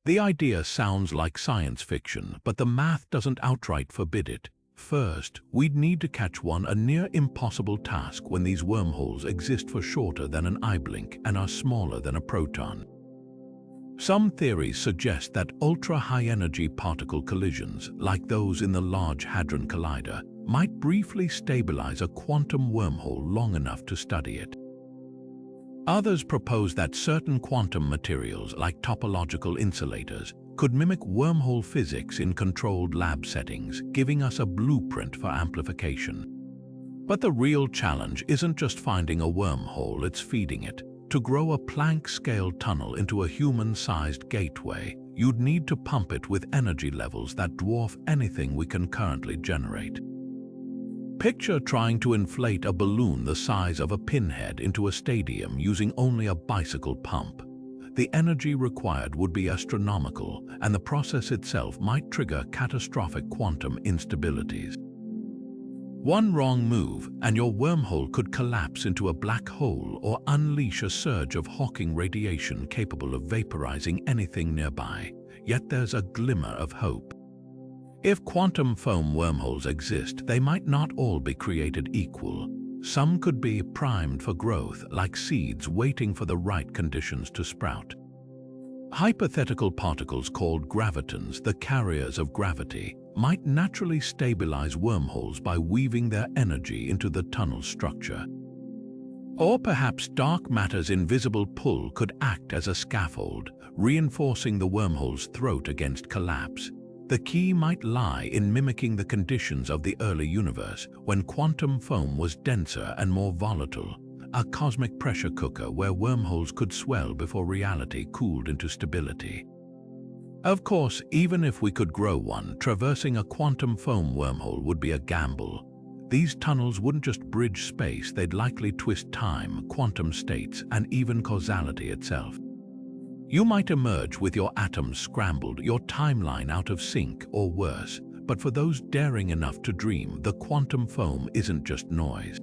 The idea sounds like science fiction, but the math doesn't outright forbid it. First, we'd need to catch a near impossible task when these wormholes exist for shorter than an eye blink and are smaller than a proton. Some theories suggest that ultra-high-energy particle collisions, like those in the Large Hadron Collider, might briefly stabilize a quantum wormhole long enough to study it. Others propose that certain quantum materials, like topological insulators, could mimic wormhole physics in controlled lab settings, giving us a blueprint for amplification. But the real challenge isn't just finding a wormhole, it's feeding it. To grow a Planck-scale tunnel into a human-sized gateway, you'd need to pump it with energy levels that dwarf anything we can currently generate. Picture trying to inflate a balloon the size of a pinhead into a stadium using only a bicycle pump. The energy required would be astronomical, and the process itself might trigger catastrophic quantum instabilities. One wrong move, and your wormhole could collapse into a black hole or unleash a surge of Hawking radiation capable of vaporizing anything nearby. Yet there's a glimmer of hope. If quantum foam wormholes exist, they might not all be created equal. Some could be primed for growth, like seeds waiting for the right conditions to sprout. Hypothetical particles called gravitons, the carriers of gravity, might naturally stabilize wormholes by weaving their energy into the tunnel structure. Or perhaps dark matter's invisible pull could act as a scaffold, reinforcing the wormhole's throat against collapse. The key might lie in mimicking the conditions of the early universe, when quantum foam was denser and more volatile, a cosmic pressure cooker where wormholes could swell before reality cooled into stability. Of course, even if we could grow one, traversing a quantum foam wormhole would be a gamble. These tunnels wouldn't just bridge space, they'd likely twist time, quantum states, and even causality itself. You might emerge with your atoms scrambled, your timeline out of sync, or worse. But for those daring enough to dream, the quantum foam isn't just noise.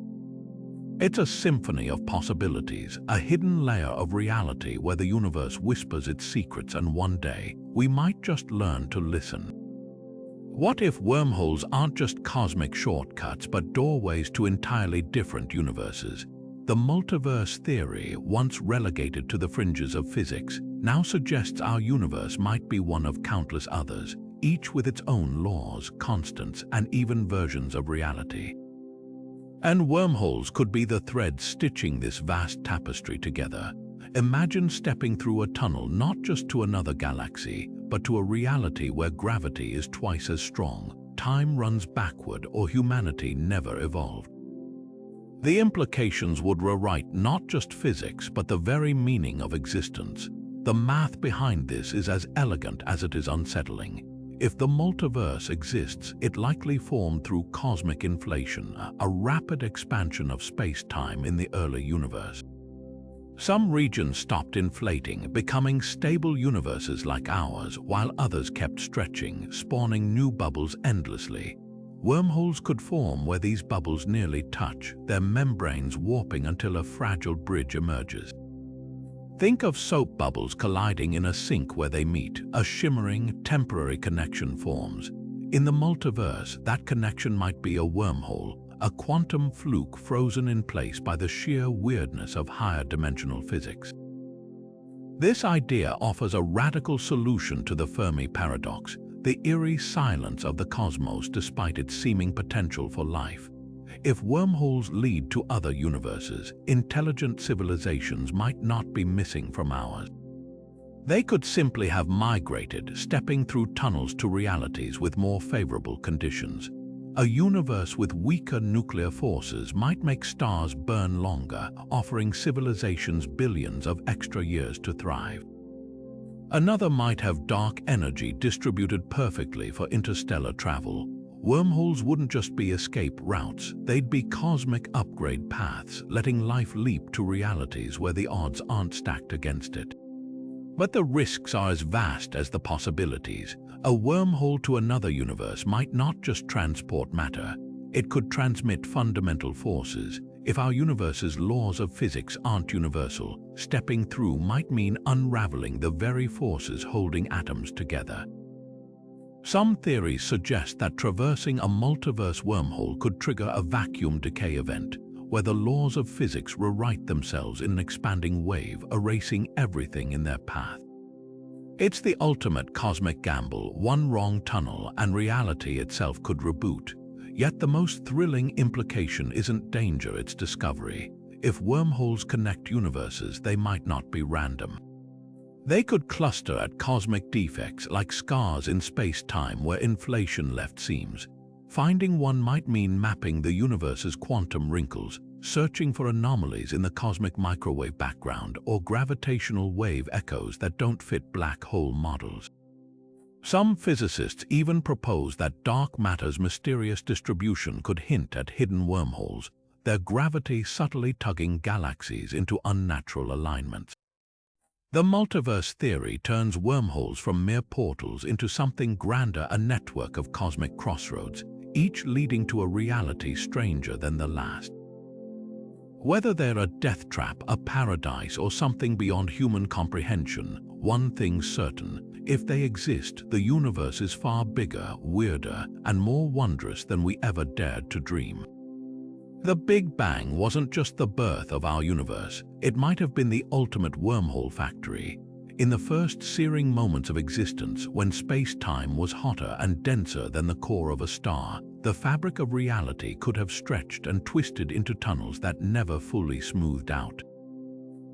It's a symphony of possibilities, a hidden layer of reality where the universe whispers its secrets, and one day, we might just learn to listen. What if wormholes aren't just cosmic shortcuts, but doorways to entirely different universes? The multiverse theory, once relegated to the fringes of physics, now suggests our universe might be one of countless others, each with its own laws, constants, and even versions of reality. And wormholes could be the threads stitching this vast tapestry together. Imagine stepping through a tunnel not just to another galaxy, but to a reality where gravity is twice as strong, time runs backward, or humanity never evolved. The implications would rewrite not just physics, but the very meaning of existence. The math behind this is as elegant as it is unsettling. If the multiverse exists, it likely formed through cosmic inflation, a rapid expansion of space-time in the early universe. Some regions stopped inflating, becoming stable universes like ours, while others kept stretching, spawning new bubbles endlessly. Wormholes could form where these bubbles nearly touch, their membranes warping until a fragile bridge emerges. Think of soap bubbles colliding in a sink where they meet. A shimmering, temporary connection forms. In the multiverse, that connection might be a wormhole, a quantum fluke frozen in place by the sheer weirdness of higher dimensional physics. This idea offers a radical solution to the Fermi paradox. the eerie silence of the cosmos despite its seeming potential for life. If wormholes lead to other universes, intelligent civilizations might not be missing from ours. They could simply have migrated, stepping through tunnels to realities with more favorable conditions. A universe with weaker nuclear forces might make stars burn longer, offering civilizations billions of extra years to thrive. Another might have dark energy distributed perfectly for interstellar travel. Wormholes wouldn't just be escape routes, they'd be cosmic upgrade paths, letting life leap to realities where the odds aren't stacked against it. But the risks are as vast as the possibilities. A wormhole to another universe might not just transport matter, it could transmit fundamental forces. If our universe's laws of physics aren't universal, stepping through might mean unraveling the very forces holding atoms together. Some theories suggest that traversing a multiverse wormhole could trigger a vacuum decay event, where the laws of physics rewrite themselves in an expanding wave, erasing everything in their path. It's the ultimate cosmic gamble. One wrong tunnel and reality itself could reboot. Yet the most thrilling implication isn't danger, it's discovery. If wormholes connect universes, they might not be random. They could cluster at cosmic defects like scars in space-time where inflation left seams. Finding one might mean mapping the universe's quantum wrinkles, searching for anomalies in the cosmic microwave background or gravitational wave echoes that don't fit black hole models. Some physicists even propose that dark matter's mysterious distribution could hint at hidden wormholes, their gravity subtly tugging galaxies into unnatural alignments. The multiverse theory turns wormholes from mere portals into something grander, a network of cosmic crossroads, each leading to a reality stranger than the last. Whether they're a death trap, a paradise, or something beyond human comprehension, one thing's certain: if they exist, the universe is far bigger, weirder, and more wondrous than we ever dared to dream. The Big Bang wasn't just the birth of our universe, it might have been the ultimate wormhole factory. In the first searing moments of existence, when space-time was hotter and denser than the core of a star, the fabric of reality could have stretched and twisted into tunnels that never fully smoothed out.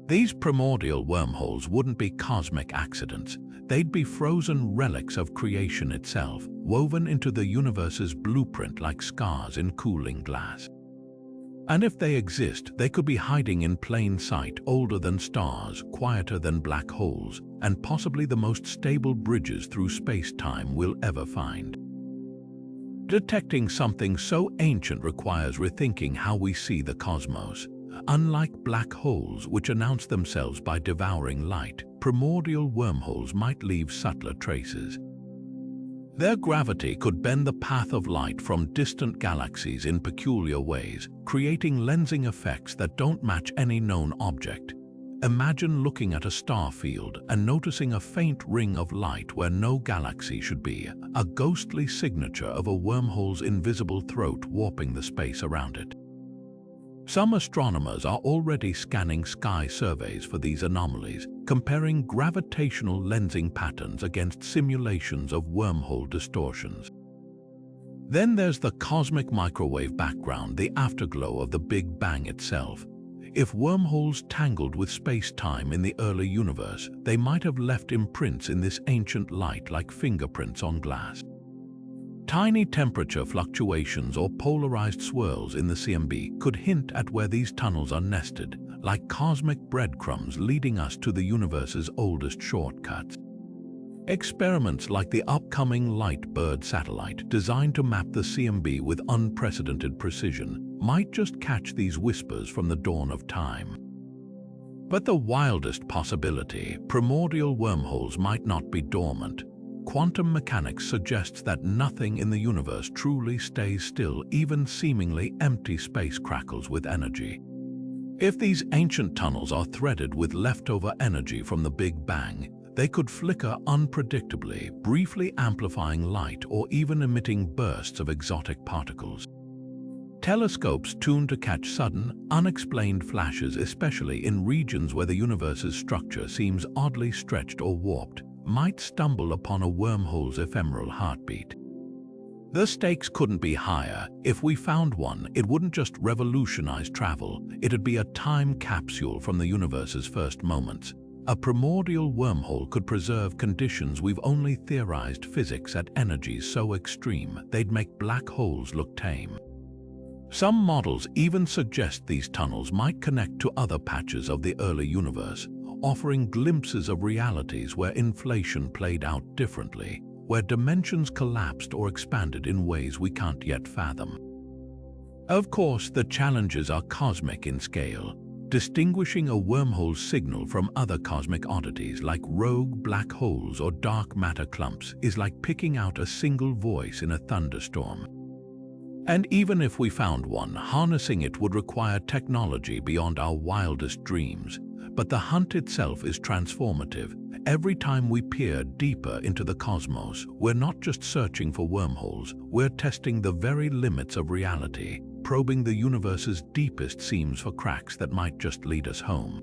These primordial wormholes wouldn't be cosmic accidents, they'd be frozen relics of creation itself, woven into the universe's blueprint like scars in cooling glass. And if they exist, they could be hiding in plain sight, older than stars, quieter than black holes, and possibly the most stable bridges through space-time we'll ever find. Detecting something so ancient requires rethinking how we see the cosmos. Unlike black holes, which announce themselves by devouring light, primordial wormholes might leave subtler traces. Their gravity could bend the path of light from distant galaxies in peculiar ways, creating lensing effects that don't match any known object. Imagine looking at a star field and noticing a faint ring of light where no galaxy should be, a ghostly signature of a wormhole's invisible throat warping the space around it. Some astronomers are already scanning sky surveys for these anomalies, comparing gravitational lensing patterns against simulations of wormhole distortions. Then there's the cosmic microwave background, the afterglow of the Big Bang itself. If wormholes tangled with space-time in the early universe, they might have left imprints in this ancient light like fingerprints on glass. Tiny temperature fluctuations or polarized swirls in the CMB could hint at where these tunnels are nested, like cosmic breadcrumbs leading us to the universe's oldest shortcuts. Experiments like the upcoming LightBird satellite, designed to map the CMB with unprecedented precision, might just catch these whispers from the dawn of time. But the wildest possibility, primordial wormholes might not be dormant. Quantum mechanics suggests that nothing in the universe truly stays still, even seemingly empty space crackles with energy. If these ancient tunnels are threaded with leftover energy from the Big Bang, they could flicker unpredictably, briefly amplifying light or even emitting bursts of exotic particles. Telescopes tuned to catch sudden, unexplained flashes, especially in regions where the universe's structure seems oddly stretched or warped, might stumble upon a wormhole's ephemeral heartbeat. The stakes couldn't be higher. If we found one, it wouldn't just revolutionize travel, it'd be a time capsule from the universe's first moments. A primordial wormhole could preserve conditions we've only theorized, physics at energies so extreme they'd make black holes look tame. Some models even suggest these tunnels might connect to other patches of the early universe, offering glimpses of realities where inflation played out differently, where dimensions collapsed or expanded in ways we can't yet fathom. Of course, the challenges are cosmic in scale. Distinguishing a wormhole signal from other cosmic oddities like rogue black holes or dark matter clumps is like picking out a single voice in a thunderstorm. And even if we found one, harnessing it would require technology beyond our wildest dreams. But the hunt itself is transformative. Every time we peer deeper into the cosmos, we're not just searching for wormholes, we're testing the very limits of reality, probing the universe's deepest seams for cracks that might just lead us home.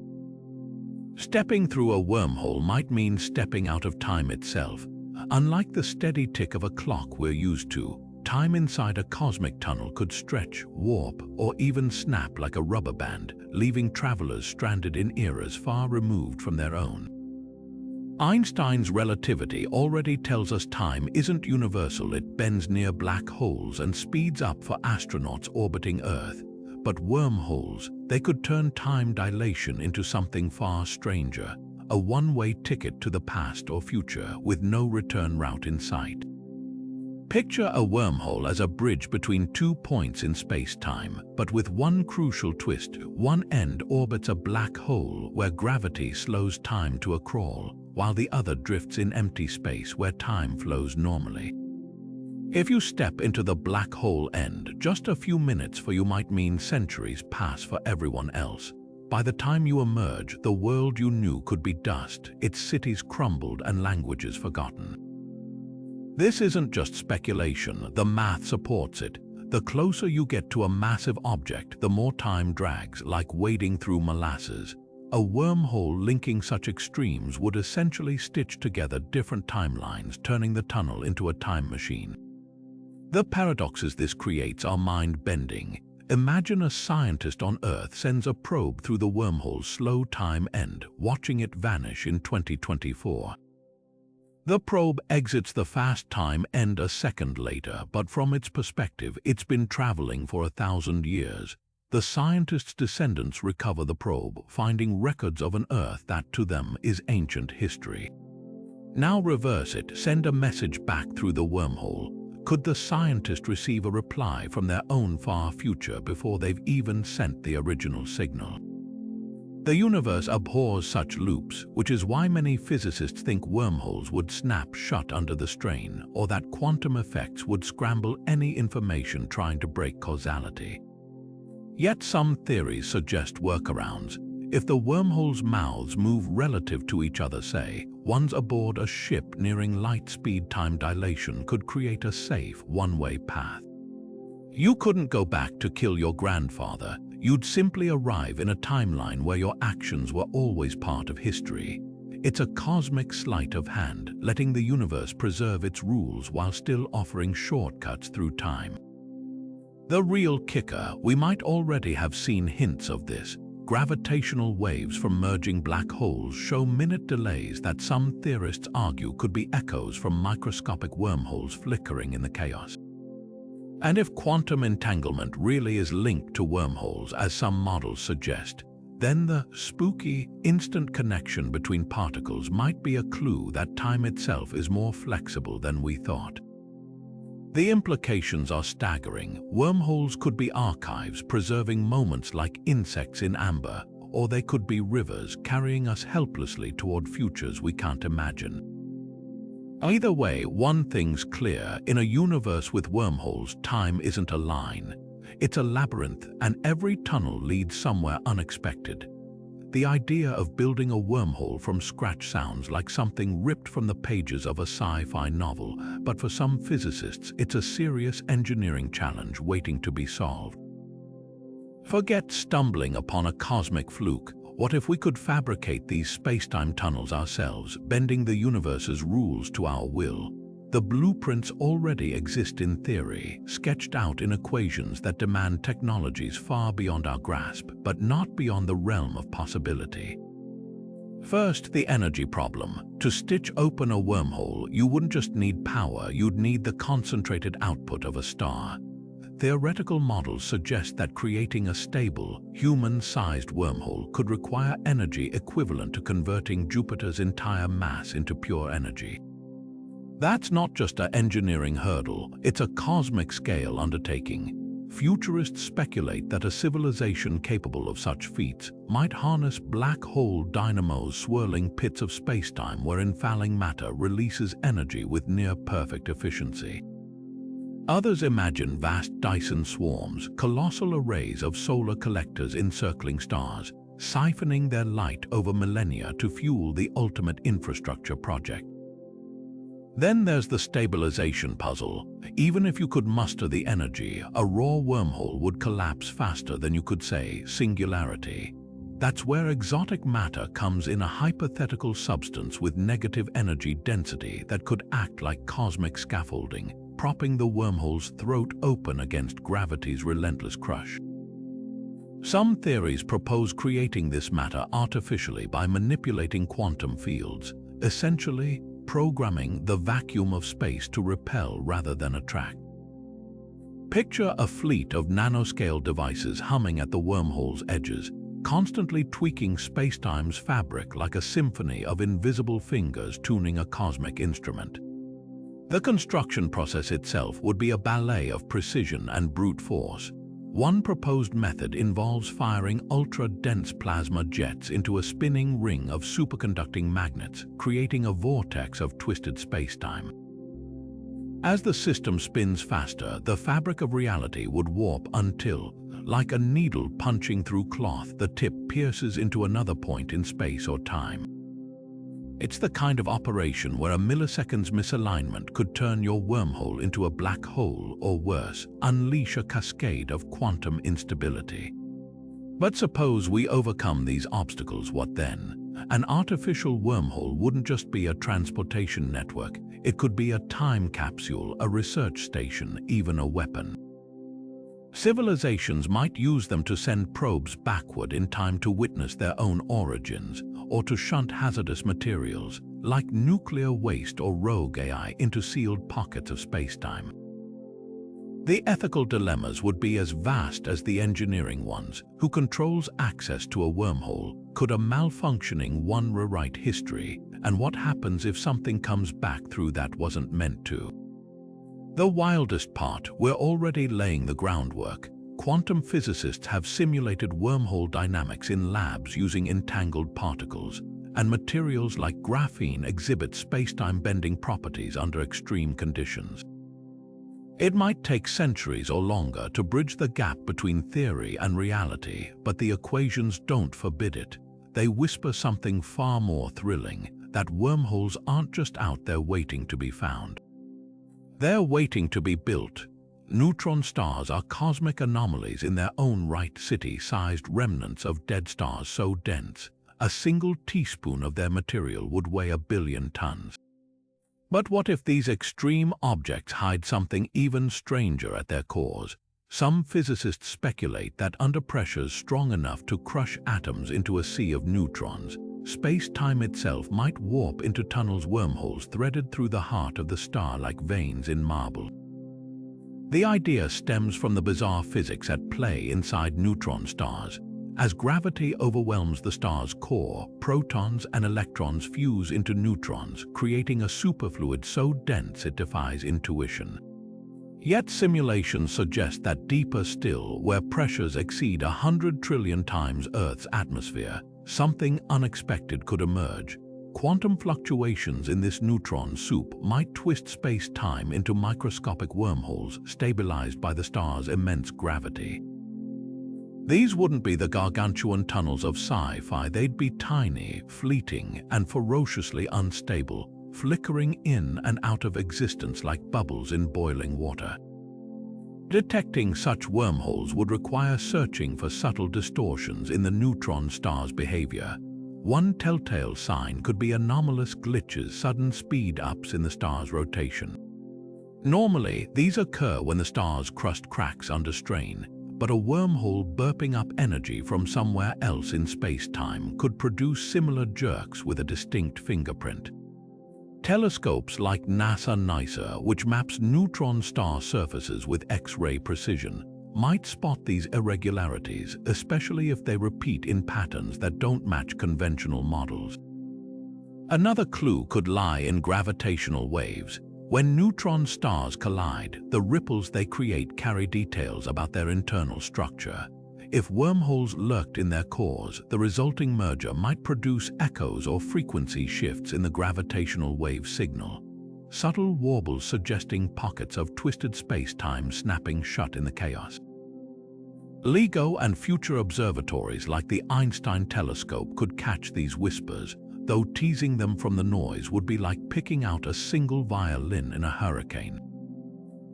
Stepping through a wormhole might mean stepping out of time itself. Unlike the steady tick of a clock we're used to, time inside a cosmic tunnel could stretch, warp, or even snap like a rubber band, leaving travelers stranded in eras far removed from their own. Einstein's relativity already tells us time isn't universal. It bends near black holes and speeds up for astronauts orbiting Earth. But wormholes, they could turn time dilation into something far stranger, a one-way ticket to the past or future with no return route in sight. Picture a wormhole as a bridge between 2 points in space-time, but with one crucial twist. One end orbits a black hole where gravity slows time to a crawl, while the other drifts in empty space where time flows normally. If you step into the black hole end, just a few minutes for you might mean centuries pass for everyone else. By the time you emerge, the world you knew could be dust, its cities crumbled and languages forgotten. This isn't just speculation, the math supports it. The closer you get to a massive object, the more time drags, like wading through molasses. A wormhole linking such extremes would essentially stitch together different timelines, turning the tunnel into a time machine. The paradoxes this creates are mind-bending. Imagine a scientist on Earth sends a probe through the wormhole's slow time end, watching it vanish in 2024. The probe exits the fast time end a second later, but from its perspective, it's been traveling for 1,000 years. The scientist's descendants recover the probe, finding records of an Earth that to them is ancient history. Now reverse it, send a message back through the wormhole. Could the scientist receive a reply from their own far future before they've even sent the original signal? The universe abhors such loops, which is why many physicists think wormholes would snap shut under the strain, or that quantum effects would scramble any information trying to break causality. Yet some theories suggest workarounds. If the wormholes' mouths move relative to each other, say, one's aboard a ship nearing light-speed, time dilation could create a safe, one-way path. You couldn't go back to kill your grandfather. You'd simply arrive in a timeline where your actions were always part of history. It's a cosmic sleight of hand, letting the universe preserve its rules while still offering shortcuts through time. The real kicker, we might already have seen hints of this. Gravitational waves from merging black holes show minute delays that some theorists argue could be echoes from microscopic wormholes flickering in the chaos. And if quantum entanglement really is linked to wormholes, as some models suggest, then the spooky, instant connection between particles might be a clue that time itself is more flexible than we thought. The implications are staggering. Wormholes could be archives preserving moments like insects in amber, or they could be rivers carrying us helplessly toward futures we can't imagine. Either way, one thing's clear: in a universe with wormholes, time isn't a line. It's a labyrinth, and every tunnel leads somewhere unexpected. The idea of building a wormhole from scratch sounds like something ripped from the pages of a sci-fi novel, but for some physicists, it's a serious engineering challenge waiting to be solved. Forget stumbling upon a cosmic fluke. What if we could fabricate these space-time tunnels ourselves, bending the universe's rules to our will? The blueprints already exist in theory, sketched out in equations that demand technologies far beyond our grasp, but not beyond the realm of possibility. First, the energy problem. To stitch open a wormhole, you wouldn't just need power, you'd need the concentrated output of a star. Theoretical models suggest that creating a stable, human-sized wormhole could require energy equivalent to converting Jupiter's entire mass into pure energy. That's not just an engineering hurdle, it's a cosmic-scale undertaking. Futurists speculate that a civilization capable of such feats might harness black hole dynamos, swirling pits of spacetime wherein falling matter releases energy with near-perfect efficiency. Others imagine vast Dyson swarms, colossal arrays of solar collectors encircling stars, siphoning their light over millennia to fuel the ultimate infrastructure project. Then there's the stabilization puzzle. Even if you could muster the energy, a raw wormhole would collapse faster than you could say singularity. That's where exotic matter comes in, a hypothetical substance with negative energy density that could act like cosmic scaffolding, propping the wormhole's throat open against gravity's relentless crush. Some theories propose creating this matter artificially by manipulating quantum fields, essentially programming the vacuum of space to repel rather than attract. Picture a fleet of nanoscale devices humming at the wormhole's edges, constantly tweaking spacetime's fabric like a symphony of invisible fingers tuning a cosmic instrument. The construction process itself would be a ballet of precision and brute force. One proposed method involves firing ultra-dense plasma jets into a spinning ring of superconducting magnets, creating a vortex of twisted spacetime. As the system spins faster, the fabric of reality would warp until, like a needle punching through cloth, the tip pierces into another point in space or time. It's the kind of operation where a millisecond's misalignment could turn your wormhole into a black hole, or worse, unleash a cascade of quantum instability. But suppose we overcome these obstacles, what then? An artificial wormhole wouldn't just be a transportation network, it could be a time capsule, a research station, even a weapon. Civilizations might use them to send probes backward in time to witness their own origins, or to shunt hazardous materials, like nuclear waste or rogue AI, into sealed pockets of spacetime. The ethical dilemmas would be as vast as the engineering ones. Who controls access to a wormhole? Could a malfunctioning one rewrite history? And what happens if something comes back through that wasn't meant to? The wildest part, we're already laying the groundwork. Quantum physicists have simulated wormhole dynamics in labs using entangled particles, and materials like graphene exhibit spacetime bending properties under extreme conditions. It might take centuries or longer to bridge the gap between theory and reality, but the equations don't forbid it. They whisper something far more thrilling, that wormholes aren't just out there waiting to be found. They're waiting to be built. Neutron stars are cosmic anomalies in their own right, city-sized remnants of dead stars so dense, a single teaspoon of their material would weigh 1 billion tons. But what if these extreme objects hide something even stranger at their cores? Some physicists speculate that under pressures strong enough to crush atoms into a sea of neutrons, space-time itself might warp into tunnels, wormholes threaded through the heart of the star like veins in marble. The idea stems from the bizarre physics at play inside neutron stars. As gravity overwhelms the star's core, protons and electrons fuse into neutrons, creating a superfluid so dense it defies intuition. Yet simulations suggest that deeper still, where pressures exceed 100 trillion times Earth's atmosphere, something unexpected could emerge. Quantum fluctuations in this neutron soup might twist space-time into microscopic wormholes stabilized by the star's immense gravity. These wouldn't be the gargantuan tunnels of sci-fi, they'd be tiny, fleeting, and ferociously unstable, flickering in and out of existence like bubbles in boiling water. Detecting such wormholes would require searching for subtle distortions in the neutron star's behavior. One telltale sign could be anomalous glitches, sudden speed-ups in the star's rotation. Normally, these occur when the star's crust cracks under strain, but a wormhole burping up energy from somewhere else in space-time could produce similar jerks with a distinct fingerprint. Telescopes like NASA-NICA, which maps neutron star surfaces with X-ray precision, might spot these irregularities, especially if they repeat in patterns that don't match conventional models. Another clue could lie in gravitational waves. When neutron stars collide, the ripples they create carry details about their internal structure. If wormholes lurked in their cores, the resulting merger might produce echoes or frequency shifts in the gravitational wave signal. Subtle warbles suggesting pockets of twisted space-time snapping shut in the chaos. LIGO and future observatories like the Einstein telescope could catch these whispers, though teasing them from the noise would be like picking out a single violin in a hurricane.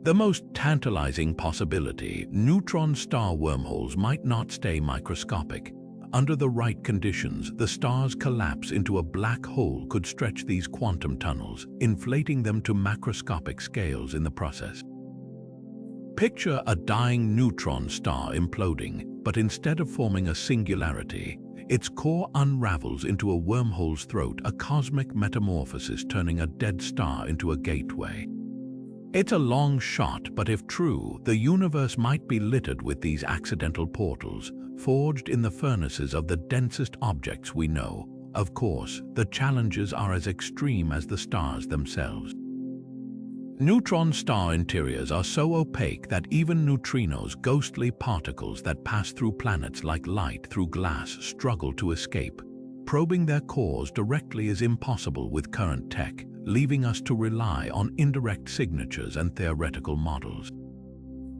The most tantalizing possibility, neutron star wormholes might not stay microscopic. Under the right conditions, the star's collapse into a black hole could stretch these quantum tunnels, inflating them to macroscopic scales in the process. Picture a dying neutron star imploding, but instead of forming a singularity, its core unravels into a wormhole's throat, a cosmic metamorphosis turning a dead star into a gateway. It's a long shot, but if true, the universe might be littered with these accidental portals, forged in the furnaces of the densest objects we know. Of course, the challenges are as extreme as the stars themselves. Neutron star interiors are so opaque that even neutrinos, ghostly particles that pass through planets like light through glass, struggle to escape. Probing their cores directly is impossible with current tech, leaving us to rely on indirect signatures and theoretical models.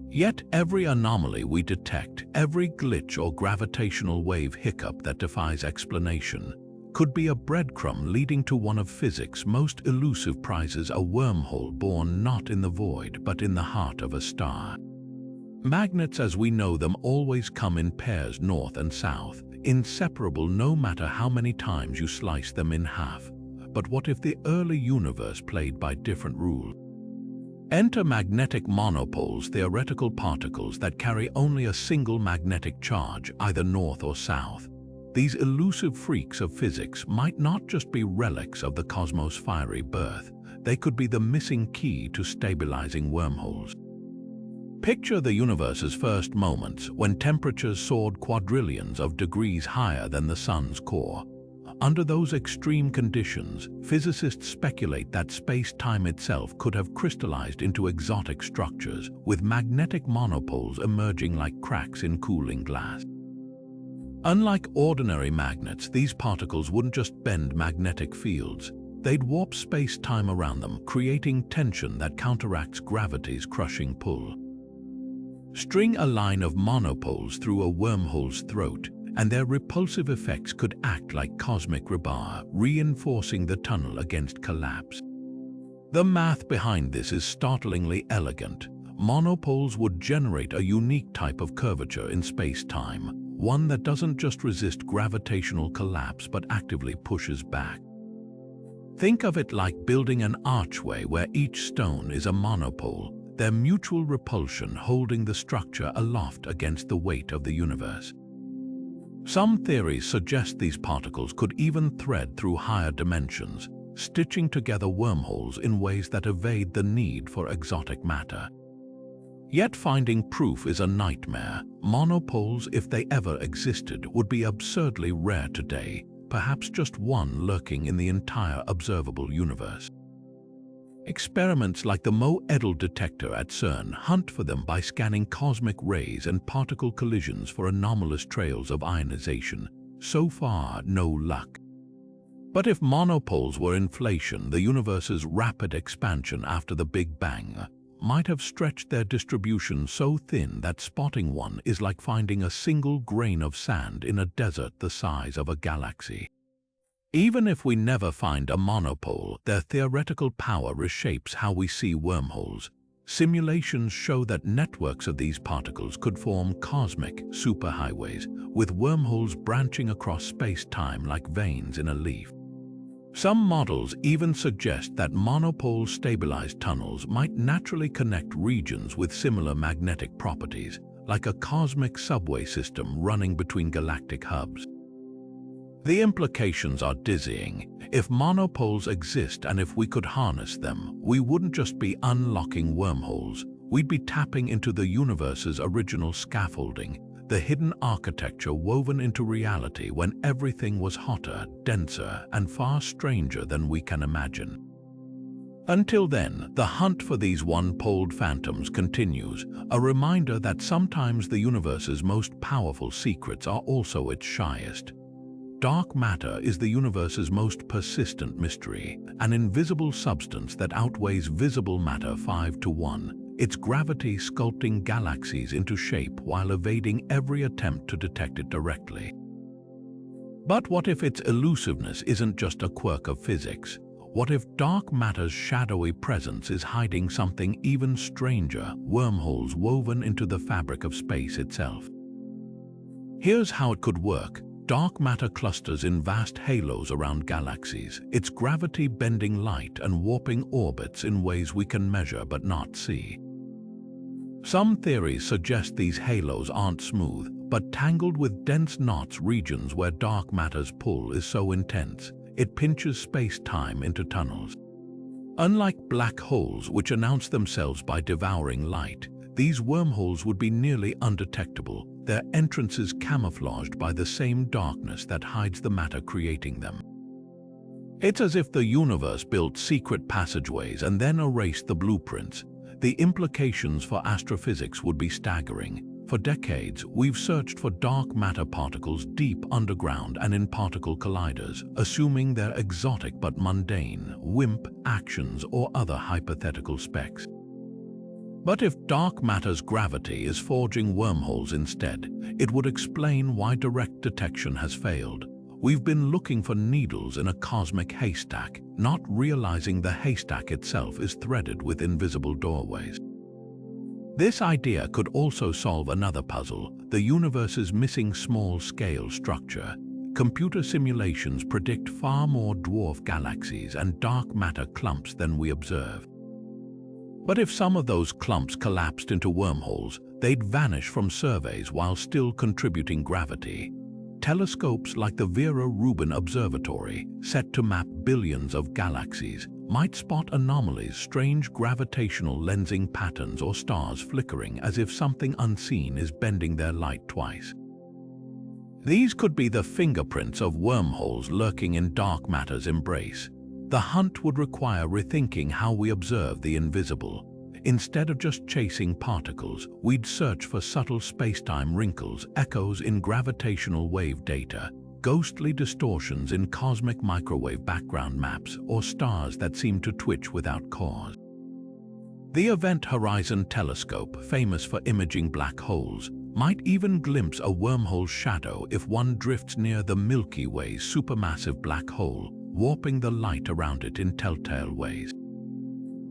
Yet every anomaly we detect, every glitch or gravitational wave hiccup that defies explanation, could be a breadcrumb leading to one of physics' most elusive prizes, a wormhole born not in the void but in the heart of a star. Magnets as we know them always come in pairs, north and south, inseparable no matter how many times you slice them in half. But what if the early universe played by different rules? Enter magnetic monopoles, theoretical particles that carry only a single magnetic charge, either north or south. These elusive freaks of physics might not just be relics of the cosmos' fiery birth, they could be the missing key to stabilizing wormholes. Picture the universe's first moments, when temperatures soared quadrillions of degrees higher than the sun's core. Under those extreme conditions, physicists speculate that space-time itself could have crystallized into exotic structures, with magnetic monopoles emerging like cracks in cooling glass. Unlike ordinary magnets, these particles wouldn't just bend magnetic fields. They'd warp space-time around them, creating tension that counteracts gravity's crushing pull. String a line of monopoles through a wormhole's throat, and their repulsive effects could act like cosmic rebar, reinforcing the tunnel against collapse. The math behind this is startlingly elegant. Monopoles would generate a unique type of curvature in space-time, one that doesn't just resist gravitational collapse but actively pushes back. Think of it like building an archway where each stone is a monopole, their mutual repulsion holding the structure aloft against the weight of the universe. Some theories suggest these particles could even thread through higher dimensions, stitching together wormholes in ways that evade the need for exotic matter. Yet finding proof is a nightmare. Monopoles, if they ever existed, would be absurdly rare today, perhaps just one lurking in the entire observable universe. Experiments like the Mo-Edel detector at CERN hunt for them by scanning cosmic rays and particle collisions for anomalous trails of ionization. So far, no luck. But if monopoles were inflation, the universe's rapid expansion after the Big Bang might have stretched their distribution so thin that spotting one is like finding a single grain of sand in a desert the size of a galaxy. Even if we never find a monopole, their theoretical power reshapes how we see wormholes. Simulations show that networks of these particles could form cosmic superhighways, with wormholes branching across space-time like veins in a leaf. Some models even suggest that monopole stabilized tunnels might naturally connect regions with similar magnetic properties, like a cosmic subway system running between galactic hubs. The implications are dizzying. If monopoles exist and if we could harness them, we wouldn't just be unlocking wormholes, we'd be tapping into the universe's original scaffolding, the hidden architecture woven into reality when everything was hotter, denser, and far stranger than we can imagine. Until then, the hunt for these one-poled phantoms continues, a reminder that sometimes the universe's most powerful secrets are also its shyest. Dark matter is the universe's most persistent mystery, an invisible substance that outweighs visible matter 5 to 1, its gravity sculpting galaxies into shape while evading every attempt to detect it directly. But what if its elusiveness isn't just a quirk of physics? What if dark matter's shadowy presence is hiding something even stranger, wormholes woven into the fabric of space itself? Here's how it could work. Dark matter clusters in vast halos around galaxies, its gravity bending light and warping orbits in ways we can measure but not see. Some theories suggest these halos aren't smooth, but tangled with dense knots, regions where dark matter's pull is so intense, it pinches space-time into tunnels. Unlike black holes, which announce themselves by devouring light, these wormholes would be nearly undetectable, their entrances camouflaged by the same darkness that hides the matter creating them. It's as if the universe built secret passageways and then erased the blueprints. The implications for astrophysics would be staggering. For decades, we've searched for dark matter particles deep underground and in particle colliders, assuming they're exotic but mundane, WIMP actions or other hypothetical specs. But if dark matter's gravity is forging wormholes instead, it would explain why direct detection has failed. We've been looking for needles in a cosmic haystack, not realizing the haystack itself is threaded with invisible doorways. This idea could also solve another puzzle, the universe's missing small-scale structure. Computer simulations predict far more dwarf galaxies and dark matter clumps than we observe. But if some of those clumps collapsed into wormholes, they'd vanish from surveys while still contributing gravity. Telescopes like the Vera Rubin Observatory, set to map billions of galaxies, might spot anomalies, strange gravitational lensing patterns, or stars flickering as if something unseen is bending their light twice. These could be the fingerprints of wormholes lurking in dark matter's embrace. The hunt would require rethinking how we observe the invisible. Instead of just chasing particles, we'd search for subtle spacetime wrinkles, echoes in gravitational wave data, ghostly distortions in cosmic microwave background maps, or stars that seem to twitch without cause. The Event Horizon Telescope, famous for imaging black holes, might even glimpse a wormhole shadow if one drifts near the Milky Way's supermassive black hole, warping the light around it in telltale ways.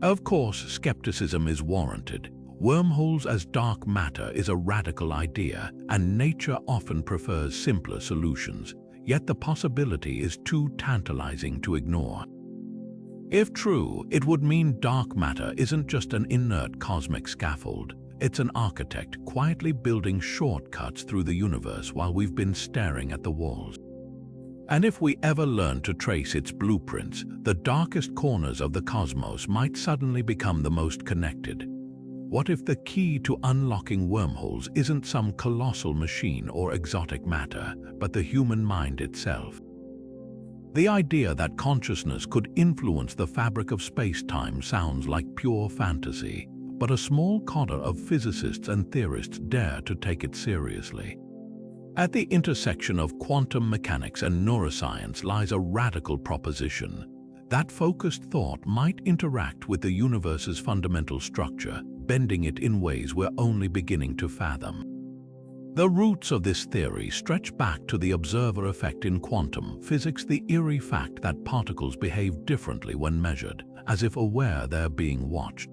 Of course, skepticism is warranted. Wormholes as dark matter is a radical idea, and nature often prefers simpler solutions, yet the possibility is too tantalizing to ignore. If true, it would mean dark matter isn't just an inert cosmic scaffold. It's an architect quietly building shortcuts through the universe while we've been staring at the walls. And if we ever learn to trace its blueprints, the darkest corners of the cosmos might suddenly become the most connected. What if the key to unlocking wormholes isn't some colossal machine or exotic matter, but the human mind itself? The idea that consciousness could influence the fabric of space-time sounds like pure fantasy, but a small cohort of physicists and theorists dare to take it seriously. At the intersection of quantum mechanics and neuroscience lies a radical proposition. That focused thought might interact with the universe's fundamental structure, bending it in ways we're only beginning to fathom. The roots of this theory stretch back to the observer effect in quantum physics, the eerie fact that particles behave differently when measured, as if aware they're being watched.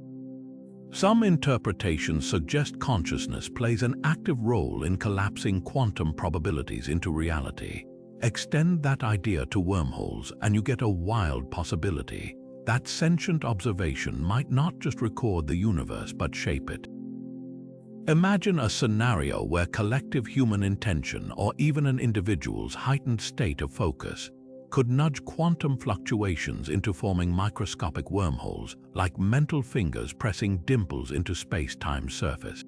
Some interpretations suggest consciousness plays an active role in collapsing quantum probabilities into reality. Extend that idea to wormholes and you get a wild possibility. That sentient observation might not just record the universe but shape it. Imagine a scenario where collective human intention or even an individual's heightened state of focus could nudge quantum fluctuations into forming microscopic wormholes, like mental fingers pressing dimples into space-time's surface.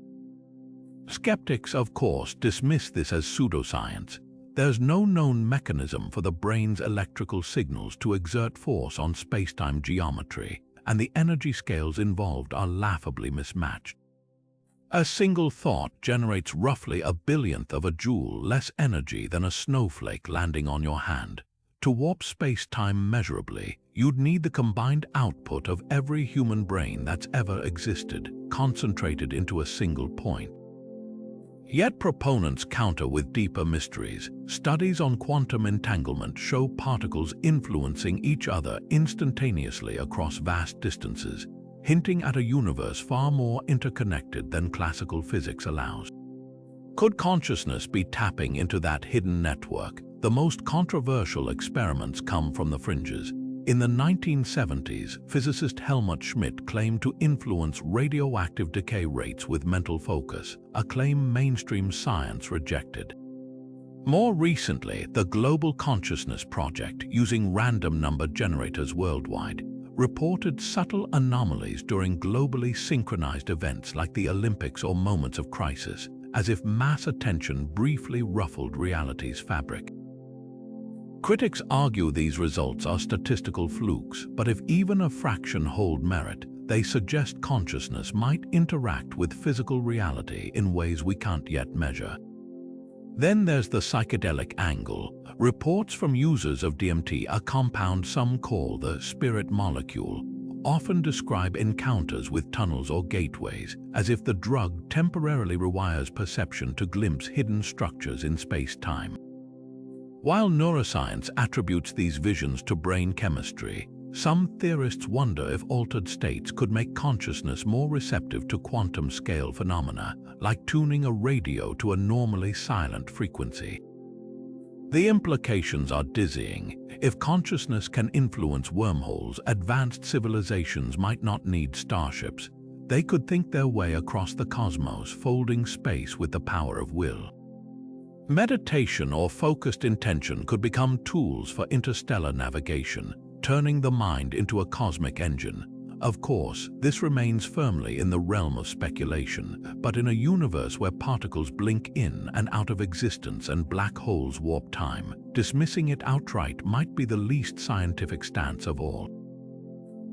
Skeptics, of course, dismiss this as pseudoscience. There's no known mechanism for the brain's electrical signals to exert force on space-time geometry, and the energy scales involved are laughably mismatched. A single thought generates roughly a billionth of a joule less energy than a snowflake landing on your hand. To warp space-time measurably, you'd need the combined output of every human brain that's ever existed, concentrated into a single point. Yet proponents counter with deeper mysteries. Studies on quantum entanglement show particles influencing each other instantaneously across vast distances, hinting at a universe far more interconnected than classical physics allows. Could consciousness be tapping into that hidden network? The most controversial experiments come from the fringes. In the 1970s, physicist Helmut Schmidt claimed to influence radioactive decay rates with mental focus, a claim mainstream science rejected. More recently, the Global Consciousness Project, using random number generators worldwide, reported subtle anomalies during globally synchronized events like the Olympics or moments of crisis, as if mass attention briefly ruffled reality's fabric. Critics argue these results are statistical flukes, but if even a fraction hold merit, they suggest consciousness might interact with physical reality in ways we can't yet measure. Then there's the psychedelic angle. Reports from users of DMT, a compound some call the spirit molecule, often describe encounters with tunnels or gateways, as if the drug temporarily rewires perception to glimpse hidden structures in space-time. While neuroscience attributes these visions to brain chemistry, some theorists wonder if altered states could make consciousness more receptive to quantum-scale phenomena, like tuning a radio to a normally silent frequency. The implications are dizzying. If consciousness can influence wormholes, advanced civilizations might not need starships. They could think their way across the cosmos, folding space with the power of will. Meditation or focused intention could become tools for interstellar navigation, turning the mind into a cosmic engine. Of course, this remains firmly in the realm of speculation, but in a universe where particles blink in and out of existence and black holes warp time, dismissing it outright might be the least scientific stance of all.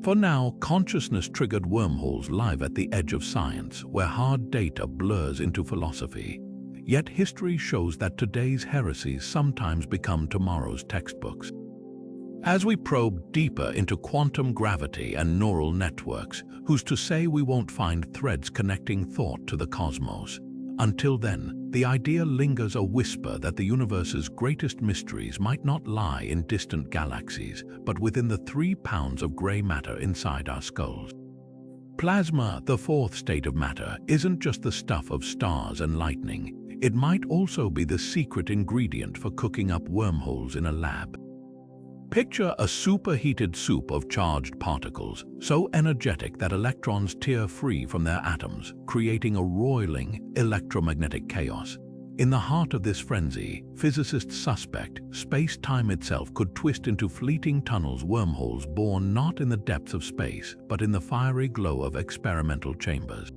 For now, consciousness-triggered wormholes live at the edge of science, where hard data blurs into philosophy. Yet history shows that today's heresies sometimes become tomorrow's textbooks. As we probe deeper into quantum gravity and neural networks, who's to say we won't find threads connecting thought to the cosmos? Until then, the idea lingers a whisper that the universe's greatest mysteries might not lie in distant galaxies, but within the 3 pounds of gray matter inside our skulls. Plasma, the fourth state of matter, isn't just the stuff of stars and lightning. It might also be the secret ingredient for cooking up wormholes in a lab. Picture a superheated soup of charged particles, so energetic that electrons tear free from their atoms, creating a roiling electromagnetic chaos. In the heart of this frenzy, physicists suspect space-time itself could twist into fleeting tunnels, wormholes born not in the depths of space, but in the fiery glow of experimental chambers.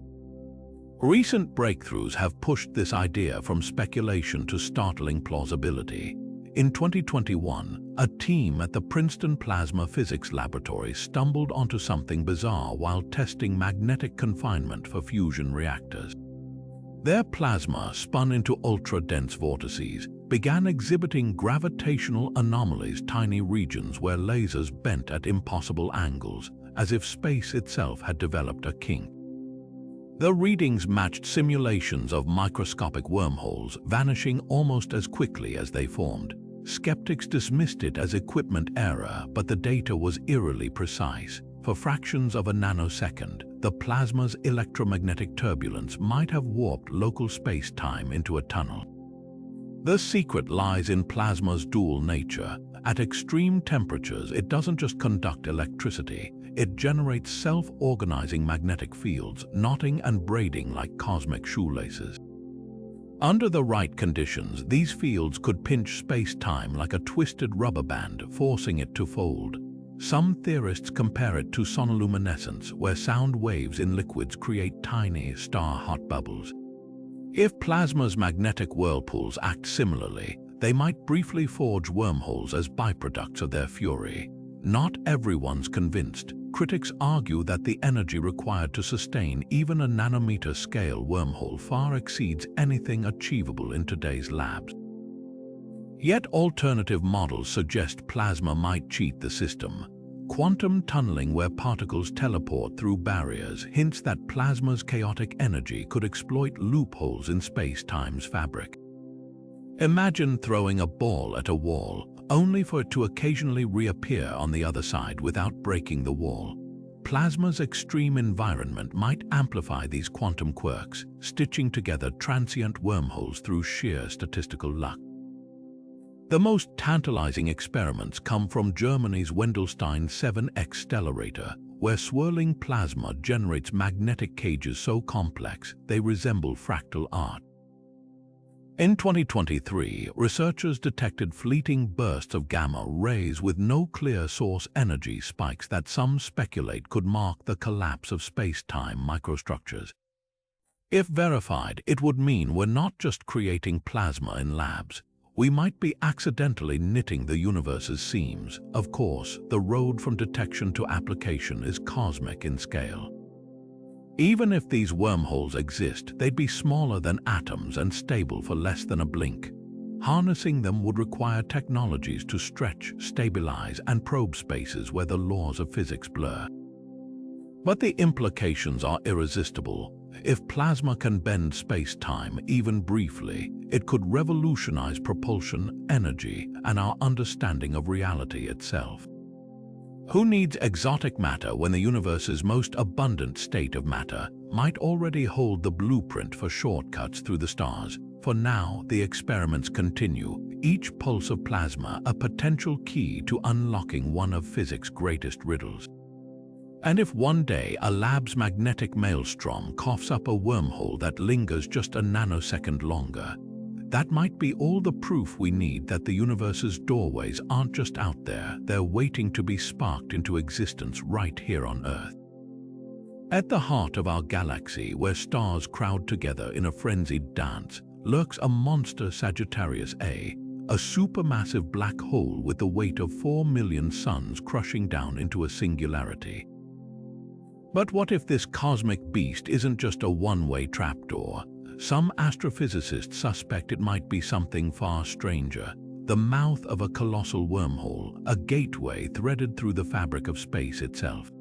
Recent breakthroughs have pushed this idea from speculation to startling plausibility. In 2021, a team at the Princeton Plasma Physics Laboratory stumbled onto something bizarre while testing magnetic confinement for fusion reactors. Their plasma, spun into ultra-dense vortices, began exhibiting gravitational anomalies, tiny regions where lasers bent at impossible angles, as if space itself had developed a kink. The readings matched simulations of microscopic wormholes, vanishing almost as quickly as they formed. Skeptics dismissed it as equipment error, but the data was eerily precise. For fractions of a nanosecond, the plasma's electromagnetic turbulence might have warped local space-time into a tunnel. The secret lies in plasma's dual nature. At extreme temperatures, it doesn't just conduct electricity, it generates self-organizing magnetic fields, knotting and braiding like cosmic shoelaces. Under the right conditions, these fields could pinch space-time like a twisted rubber band, forcing it to fold. Some theorists compare it to sonoluminescence, where sound waves in liquids create tiny, star-hot bubbles. If plasma's magnetic whirlpools act similarly, they might briefly forge wormholes as byproducts of their fury. Not everyone's convinced. Critics argue that the energy required to sustain even a nanometer-scale wormhole far exceeds anything achievable in today's labs. Yet alternative models suggest plasma might cheat the system. Quantum tunneling, where particles teleport through barriers, hints that plasma's chaotic energy could exploit loopholes in space-time's fabric. Imagine throwing a ball at a wall, only for it to occasionally reappear on the other side without breaking the wall. Plasma's extreme environment might amplify these quantum quirks, stitching together transient wormholes through sheer statistical luck. The most tantalizing experiments come from Germany's Wendelstein 7X stellarator, where swirling plasma generates magnetic cages so complex they resemble fractal art. In 2023, researchers detected fleeting bursts of gamma rays with no clear source energy spikes that some speculate could mark the collapse of space-time microstructures. If verified, it would mean we're not just creating plasma in labs. We might be accidentally knitting the universe's seams. Of course, the road from detection to application is cosmic in scale. Even if these wormholes exist, they'd be smaller than atoms and stable for less than a blink. Harnessing them would require technologies to stretch, stabilize, and probe spaces where the laws of physics blur. But the implications are irresistible. If plasma can bend space-time even briefly, it could revolutionize propulsion, energy, and our understanding of reality itself. Who needs exotic matter when the universe's most abundant state of matter might already hold the blueprint for shortcuts through the stars? For now, the experiments continue, each pulse of plasma a potential key to unlocking one of physics' greatest riddles. And if one day a lab's magnetic maelstrom coughs up a wormhole that lingers just a nanosecond longer, that might be all the proof we need that the universe's doorways aren't just out there, they're waiting to be sparked into existence right here on Earth. At the heart of our galaxy, where stars crowd together in a frenzied dance, lurks a monster Sagittarius A, a supermassive black hole with the weight of 4 million suns crushing down into a singularity. But what if this cosmic beast isn't just a one-way trapdoor? Some astrophysicists suspect it might be something far stranger, the mouth of a colossal wormhole, a gateway threaded through the fabric of space itself.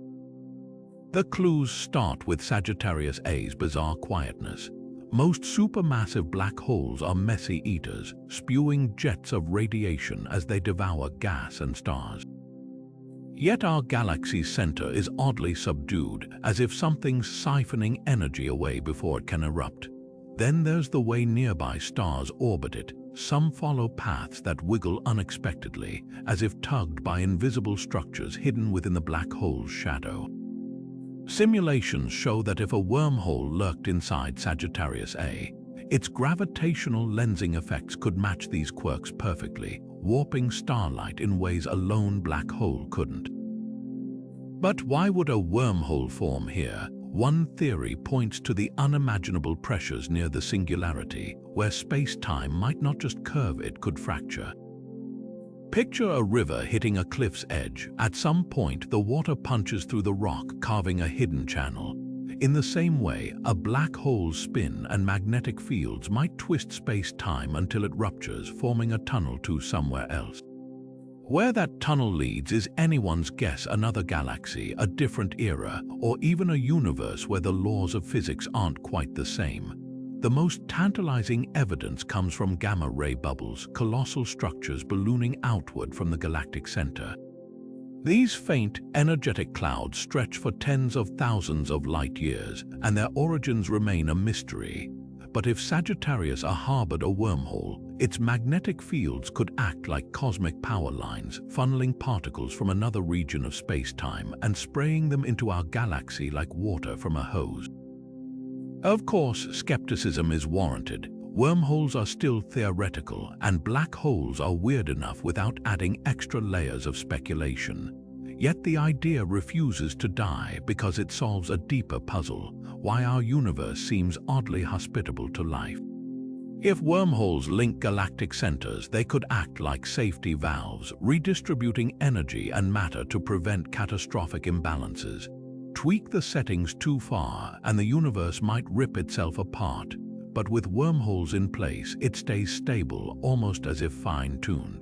The clues start with Sagittarius A's bizarre quietness. Most supermassive black holes are messy eaters, spewing jets of radiation as they devour gas and stars. Yet our galaxy's center is oddly subdued, as if something's siphoning energy away before it can erupt. Then there's the way nearby stars orbit it. Some follow paths that wiggle unexpectedly, as if tugged by invisible structures hidden within the black hole's shadow. Simulations show that if a wormhole lurked inside Sagittarius A, its gravitational lensing effects could match these quirks perfectly, warping starlight in ways a lone black hole couldn't. But why would a wormhole form here? One theory points to the unimaginable pressures near the singularity, where space-time might not just curve, it could fracture. Picture a river hitting a cliff's edge. At some point, the water punches through the rock, carving a hidden channel. In the same way, a black hole's spin and magnetic fields might twist space-time until it ruptures, forming a tunnel to somewhere else. Where that tunnel leads is anyone's guess. Another galaxy, a different era, or even a universe where the laws of physics aren't quite the same. The most tantalizing evidence comes from gamma-ray bubbles, colossal structures ballooning outward from the galactic center. These faint, energetic clouds stretch for tens of thousands of light years, and their origins remain a mystery. But if Sagittarius harbored a wormhole, its magnetic fields could act like cosmic power lines, funneling particles from another region of space-time and spraying them into our galaxy like water from a hose. Of course, skepticism is warranted. Wormholes are still theoretical, and black holes are weird enough without adding extra layers of speculation. Yet the idea refuses to die because it solves a deeper puzzle: why our universe seems oddly hospitable to life. If wormholes link galactic centers, they could act like safety valves, redistributing energy and matter to prevent catastrophic imbalances. Tweak the settings too far, and the universe might rip itself apart. But with wormholes in place, it stays stable, almost as if fine-tuned.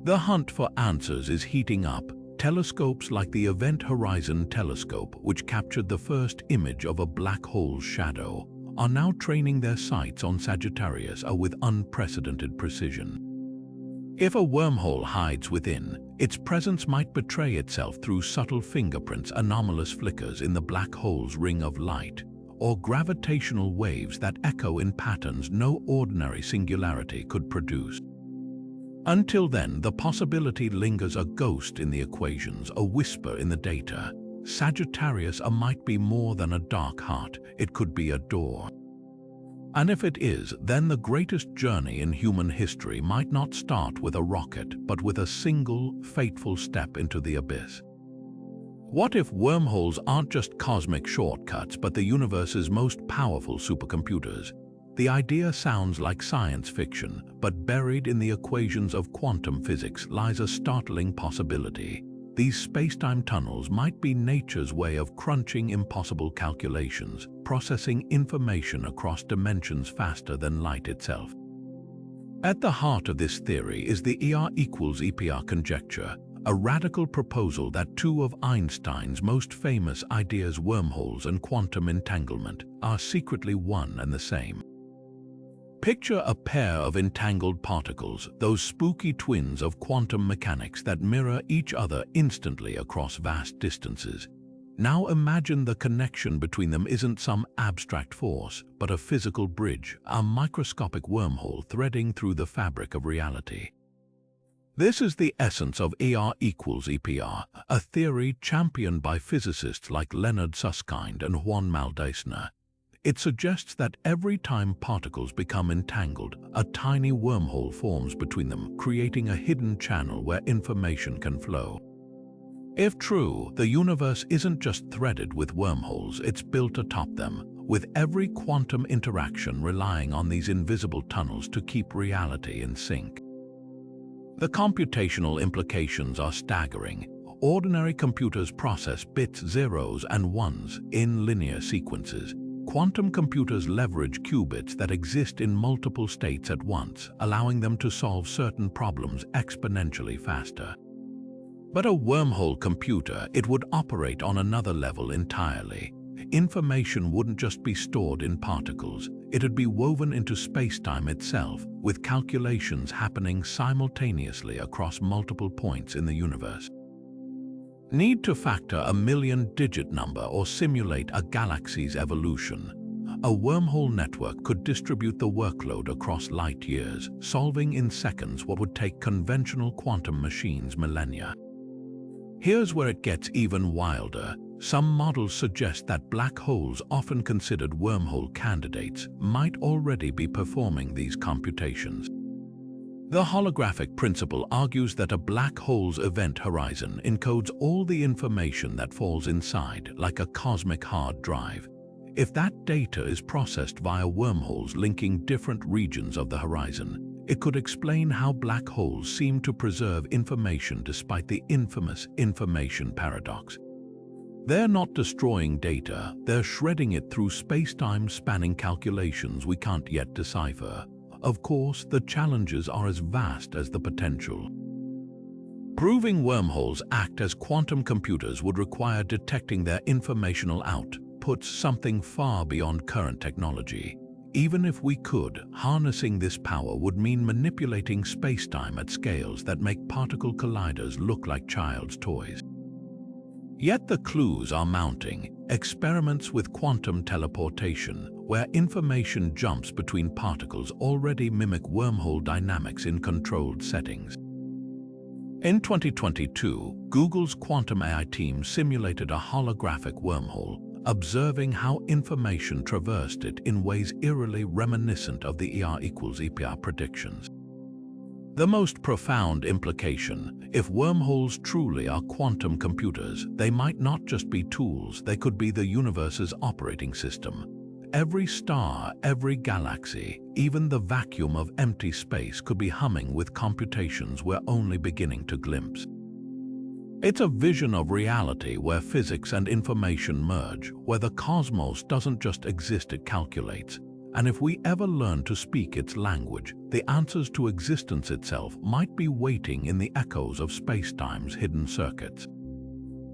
The hunt for answers is heating up. Telescopes like the Event Horizon Telescope, which captured the first image of a black hole's shadow, are now training their sights on Sagittarius with unprecedented precision. If a wormhole hides within, its presence might betray itself through subtle fingerprints, anomalous flickers in the black hole's ring of light, or gravitational waves that echo in patterns no ordinary singularity could produce. Until then, the possibility lingers, a ghost in the equations, a whisper in the data. Sagittarius might be more than a dark heart, it could be a door. And if it is, then the greatest journey in human history might not start with a rocket, but with a single, fateful step into the abyss. What if wormholes aren't just cosmic shortcuts, but the universe's most powerful supercomputers? The idea sounds like science fiction, but buried in the equations of quantum physics lies a startling possibility. These spacetime tunnels might be nature's way of crunching impossible calculations, processing information across dimensions faster than light itself. At the heart of this theory is the ER=EPR conjecture, a radical proposal that two of Einstein's most famous ideas, wormholes and quantum entanglement, are secretly one and the same. Picture a pair of entangled particles, those spooky twins of quantum mechanics that mirror each other instantly across vast distances. Now imagine the connection between them isn't some abstract force, but a physical bridge, a microscopic wormhole threading through the fabric of reality. This is the essence of ER=EPR, a theory championed by physicists like Leonard Susskind and Juan Maldacena. It suggests that every time particles become entangled, a tiny wormhole forms between them, creating a hidden channel where information can flow. If true, the universe isn't just threaded with wormholes, it's built atop them, with every quantum interaction relying on these invisible tunnels to keep reality in sync. The computational implications are staggering. Ordinary computers process bits, zeros and ones in linear sequences. Quantum computers leverage qubits that exist in multiple states at once, allowing them to solve certain problems exponentially faster. But a wormhole computer, it would operate on another level entirely. Information wouldn't just be stored in particles, it'd be woven into spacetime itself, with calculations happening simultaneously across multiple points in the universe. Need to factor a million-digit number or simulate a galaxy's evolution. A wormhole network could distribute the workload across light years, solving in seconds what would take conventional quantum machines millennia. Here's where it gets even wilder. Some models suggest that black holes, often considered wormhole candidates, might already be performing these computations. The holographic principle argues that a black hole's event horizon encodes all the information that falls inside, like a cosmic hard drive. If that data is processed via wormholes linking different regions of the horizon, it could explain how black holes seem to preserve information despite the infamous information paradox. They're not destroying data, they're shredding it through space-time spanning calculations we can't yet decipher. Of course, the challenges are as vast as the potential. Proving wormholes act as quantum computers would require detecting their informational outputs, something far beyond current technology. Even if we could, harnessing this power would mean manipulating spacetime at scales that make particle colliders look like child's toys. Yet the clues are mounting. Experiments with quantum teleportation, where information jumps between particles, already mimic wormhole dynamics in controlled settings. In 2022, Google's quantum AI team simulated a holographic wormhole, observing how information traversed it in ways eerily reminiscent of the ER=EPR predictions. The most profound implication: if wormholes truly are quantum computers, they might not just be tools, they could be the universe's operating system. Every star, every galaxy, even the vacuum of empty space could be humming with computations we're only beginning to glimpse. It's a vision of reality where physics and information merge, where the cosmos doesn't just exist, it calculates. And if we ever learn to speak its language, the answers to existence itself might be waiting in the echoes of spacetime's hidden circuits.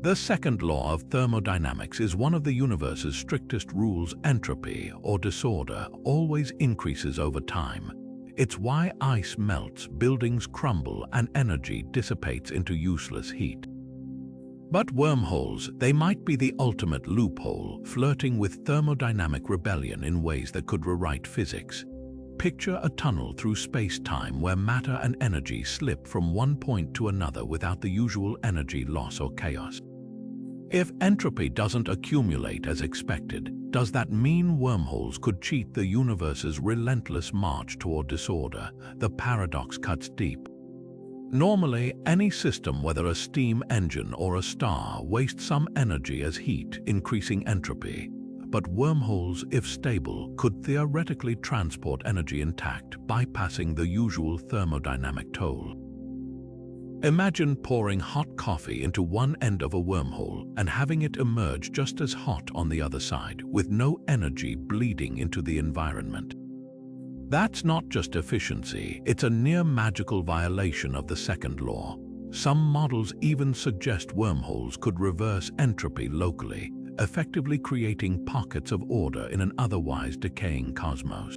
The second law of thermodynamics is one of the universe's strictest rules. Entropy, or disorder, always increases over time. It's why ice melts, buildings crumble, and energy dissipates into useless heat. But wormholes, they might be the ultimate loophole, flirting with thermodynamic rebellion in ways that could rewrite physics. Picture a tunnel through space-time where matter and energy slip from one point to another without the usual energy loss or chaos. If entropy doesn't accumulate as expected, does that mean wormholes could cheat the universe's relentless march toward disorder? The paradox cuts deep. Normally, any system, whether a steam engine or a star, wastes some energy as heat, increasing entropy. But wormholes, if stable, could theoretically transport energy intact, bypassing the usual thermodynamic toll. Imagine pouring hot coffee into one end of a wormhole and having it emerge just as hot on the other side, with no energy bleeding into the environment. That's not just efficiency, it's a near-magical violation of the second law. Some models even suggest wormholes could reverse entropy locally, effectively creating pockets of order in an otherwise decaying cosmos.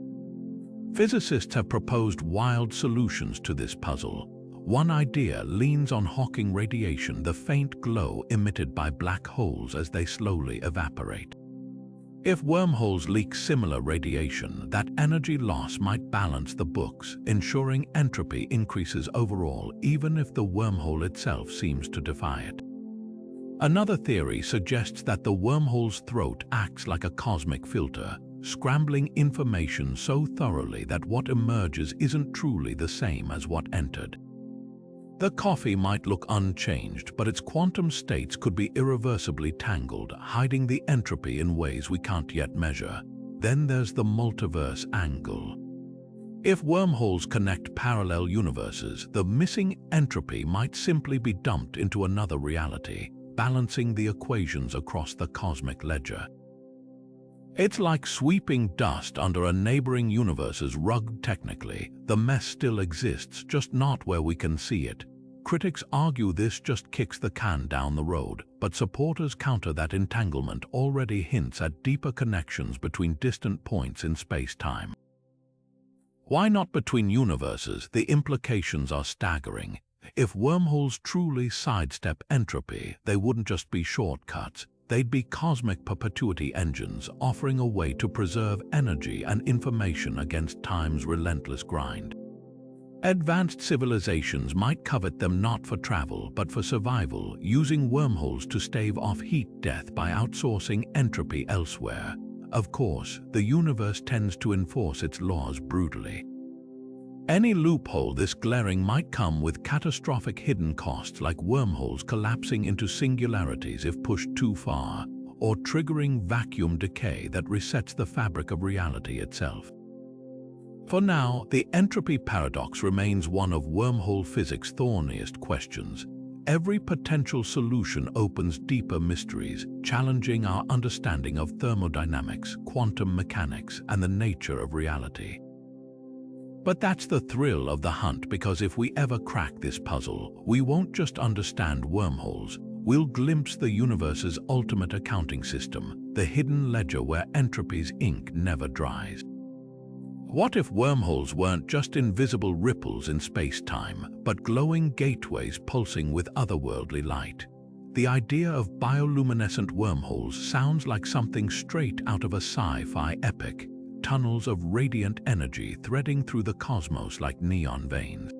Physicists have proposed wild solutions to this puzzle. One idea leans on Hawking radiation, the faint glow emitted by black holes as they slowly evaporate. If wormholes leak similar radiation, that energy loss might balance the books, ensuring entropy increases overall, even if the wormhole itself seems to defy it. Another theory suggests that the wormhole's throat acts like a cosmic filter, scrambling information so thoroughly that what emerges isn't truly the same as what entered. The coffee might look unchanged, but its quantum states could be irreversibly tangled, hiding the entropy in ways we can't yet measure. Then there's the multiverse angle. If wormholes connect parallel universes, the missing entropy might simply be dumped into another reality, balancing the equations across the cosmic ledger. It's like sweeping dust under a neighboring universe's rug. Technically, the mess still exists, just not where we can see it. Critics argue this just kicks the can down the road, but supporters counter that entanglement already hints at deeper connections between distant points in space-time. Why not between universes? The implications are staggering. If wormholes truly sidestep entropy, they wouldn't just be shortcuts. They'd be cosmic perpetuity engines, offering a way to preserve energy and information against time's relentless grind. Advanced civilizations might covet them not for travel but for survival, using wormholes to stave off heat death by outsourcing entropy elsewhere. Of course, the universe tends to enforce its laws brutally. Any loophole this glaring might come with catastrophic hidden costs, like wormholes collapsing into singularities if pushed too far, or triggering vacuum decay that resets the fabric of reality itself. For now, the entropy paradox remains one of wormhole physics' thorniest questions. Every potential solution opens deeper mysteries, challenging our understanding of thermodynamics, quantum mechanics, and the nature of reality. But that's the thrill of the hunt, because if we ever crack this puzzle, we won't just understand wormholes, we'll glimpse the universe's ultimate accounting system, the hidden ledger where entropy's ink never dries. What if wormholes weren't just invisible ripples in space-time, but glowing gateways pulsing with otherworldly light? The idea of bioluminescent wormholes sounds like something straight out of a sci-fi epic, tunnels of radiant energy threading through the cosmos like neon veins.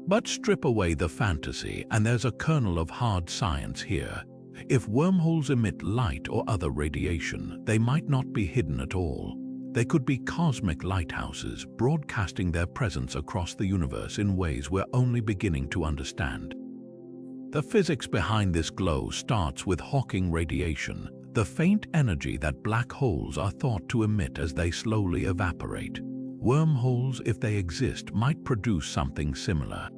But strip away the fantasy and there's a kernel of hard science here. If wormholes emit light or other radiation, they might not be hidden at all. They could be cosmic lighthouses, broadcasting their presence across the universe in ways we're only beginning to understand. The physics behind this glow starts with Hawking radiation, the faint energy that black holes are thought to emit as they slowly evaporate. Wormholes, if they exist, might produce something similar.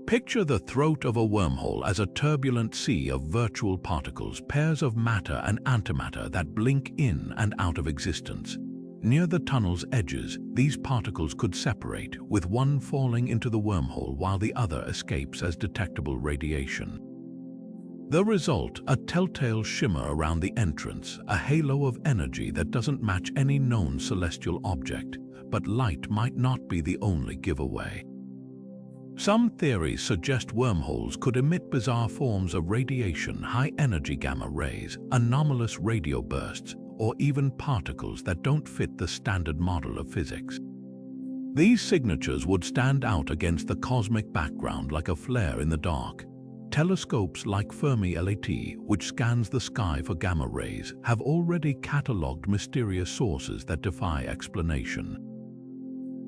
Picture the throat of a wormhole as a turbulent sea of virtual particles, pairs of matter and antimatter that blink in and out of existence. Near the tunnel's edges, these particles could separate, with one falling into the wormhole while the other escapes as detectable radiation. The result, a telltale shimmer around the entrance, a halo of energy that doesn't match any known celestial object, but light might not be the only giveaway. Some theories suggest wormholes could emit bizarre forms of radiation, high-energy gamma rays, anomalous radio bursts, or even particles that don't fit the standard model of physics. These signatures would stand out against the cosmic background like a flare in the dark. Telescopes like Fermi LAT, which scans the sky for gamma rays, have already catalogued mysterious sources that defy explanation.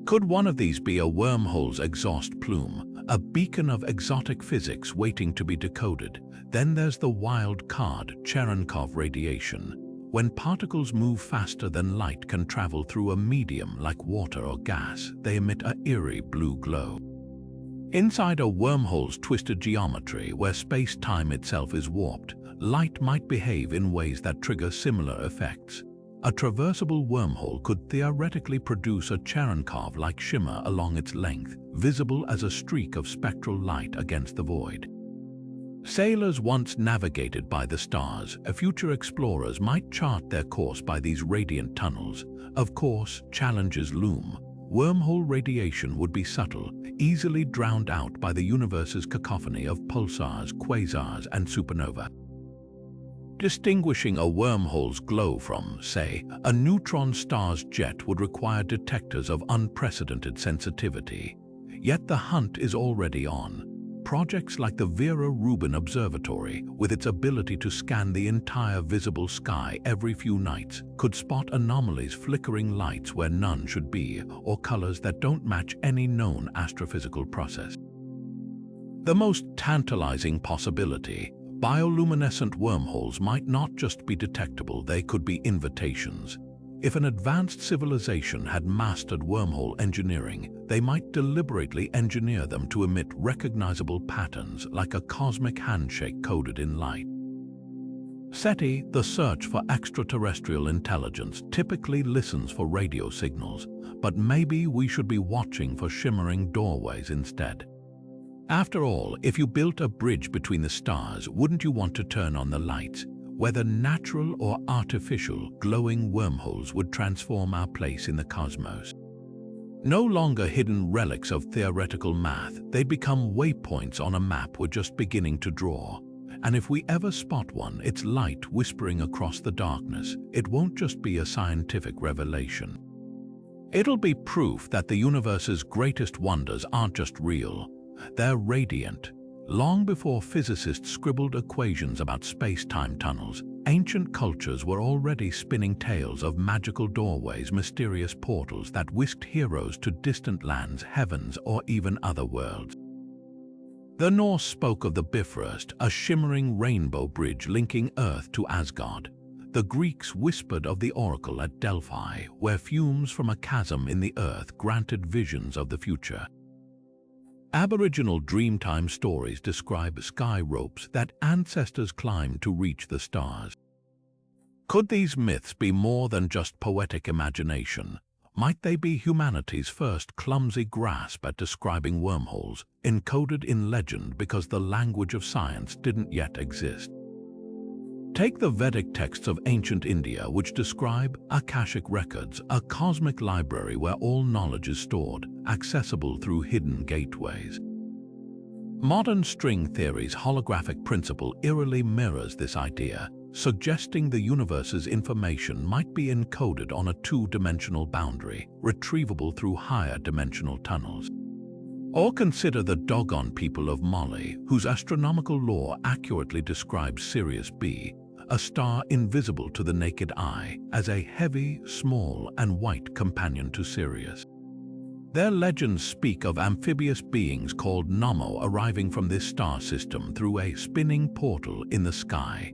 Could one of these be a wormhole's exhaust plume, a beacon of exotic physics waiting to be decoded? Then there's the wild card, Cherenkov radiation. When particles move faster than light can travel through a medium like water or gas, they emit an eerie blue glow. Inside a wormhole's twisted geometry, where space-time itself is warped, light might behave in ways that trigger similar effects. A traversable wormhole could theoretically produce a Cherenkov-like shimmer along its length, visible as a streak of spectral light against the void. Sailors once navigated by the stars, future explorers might chart their course by these radiant tunnels. Of course, challenges loom. Wormhole radiation would be subtle, easily drowned out by the universe's cacophony of pulsars, quasars, and supernova. Distinguishing a wormhole's glow from, say, a neutron star's jet would require detectors of unprecedented sensitivity. Yet the hunt is already on. Projects like the Vera Rubin Observatory, with its ability to scan the entire visible sky every few nights, could spot anomalies, flickering lights where none should be, or colors that don't match any known astrophysical process. The most tantalizing possibility: bioluminescent wormholes might not just be detectable, they could be invitations. If an advanced civilization had mastered wormhole engineering, they might deliberately engineer them to emit recognizable patterns like a cosmic handshake coded in light. SETI, the search for extraterrestrial intelligence, typically listens for radio signals, but maybe we should be watching for shimmering doorways instead. After all, if you built a bridge between the stars, wouldn't you want to turn on the lights? Whether natural or artificial, glowing wormholes would transform our place in the cosmos. No longer hidden relics of theoretical math, they'd become waypoints on a map we're just beginning to draw. And if we ever spot one, its light whispering across the darkness, it won't just be a scientific revelation. It'll be proof that the universe's greatest wonders aren't just real, they're radiant. Long before physicists scribbled equations about space-time tunnels, ancient cultures were already spinning tales of magical doorways, mysterious portals that whisked heroes to distant lands, heavens, or even other worlds. The Norse spoke of the Bifrost, a shimmering rainbow bridge linking Earth to Asgard. The Greeks whispered of the oracle at Delphi, where fumes from a chasm in the earth granted visions of the future. Aboriginal Dreamtime stories describe sky ropes that ancestors climbed to reach the stars. Could these myths be more than just poetic imagination? Might they be humanity's first clumsy grasp at describing wormholes, encoded in legend because the language of science didn't yet exist? Take the Vedic texts of ancient India, which describe Akashic records, a cosmic library where all knowledge is stored, accessible through hidden gateways. Modern string theory's holographic principle eerily mirrors this idea, suggesting the universe's information might be encoded on a two-dimensional boundary, retrievable through higher dimensional tunnels. Or consider the Dogon people of Mali, whose astronomical lore accurately describes Sirius B, a star invisible to the naked eye, as a heavy, small, and white companion to Sirius. Their legends speak of amphibious beings called Nommo arriving from this star system through a spinning portal in the sky.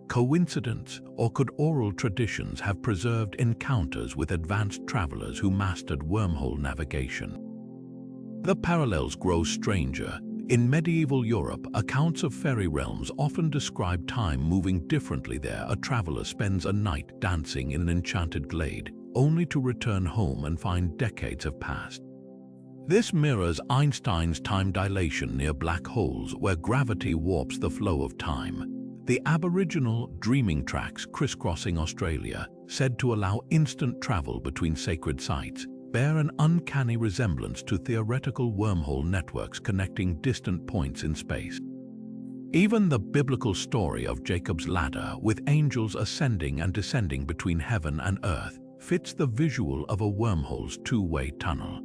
Coincidence, or could oral traditions have preserved encounters with advanced travelers who mastered wormhole navigation? The parallels grow stranger. In medieval Europe, accounts of fairy realms often describe time moving differently there. A traveler spends a night dancing in an enchanted glade, only to return home and find decades have passed. This mirrors Einstein's time dilation near black holes, where gravity warps the flow of time. The Aboriginal dreaming tracks crisscrossing Australia, said to allow instant travel between sacred sites, bear an uncanny resemblance to theoretical wormhole networks connecting distant points in space. Even the biblical story of Jacob's ladder, with angels ascending and descending between heaven and earth, fits the visual of a wormhole's two-way tunnel.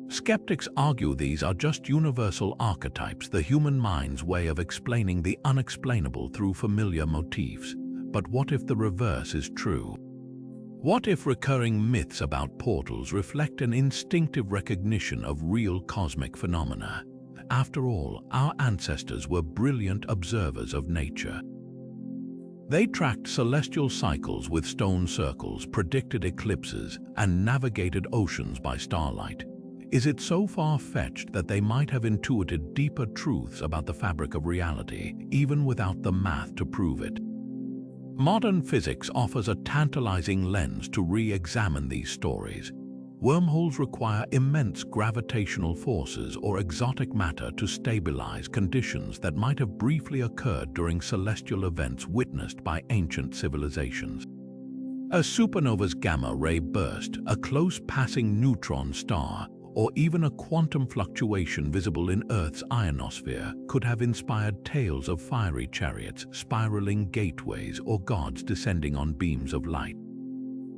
Skeptics argue these are just universal archetypes, the human mind's way of explaining the unexplainable through familiar motifs. But what if the reverse is true? What if recurring myths about portals reflect an instinctive recognition of real cosmic phenomena? After all, our ancestors were brilliant observers of nature. They tracked celestial cycles with stone circles, predicted eclipses, and navigated oceans by starlight. Is it so far-fetched that they might have intuited deeper truths about the fabric of reality, even without the math to prove it? Modern physics offers a tantalizing lens to re-examine these stories. Wormholes require immense gravitational forces or exotic matter to stabilize conditions that might have briefly occurred during celestial events witnessed by ancient civilizations. A supernova's gamma-ray burst, a close-passing neutron star, or even a quantum fluctuation visible in Earth's ionosphere could have inspired tales of fiery chariots, spiraling gateways, or gods descending on beams of light.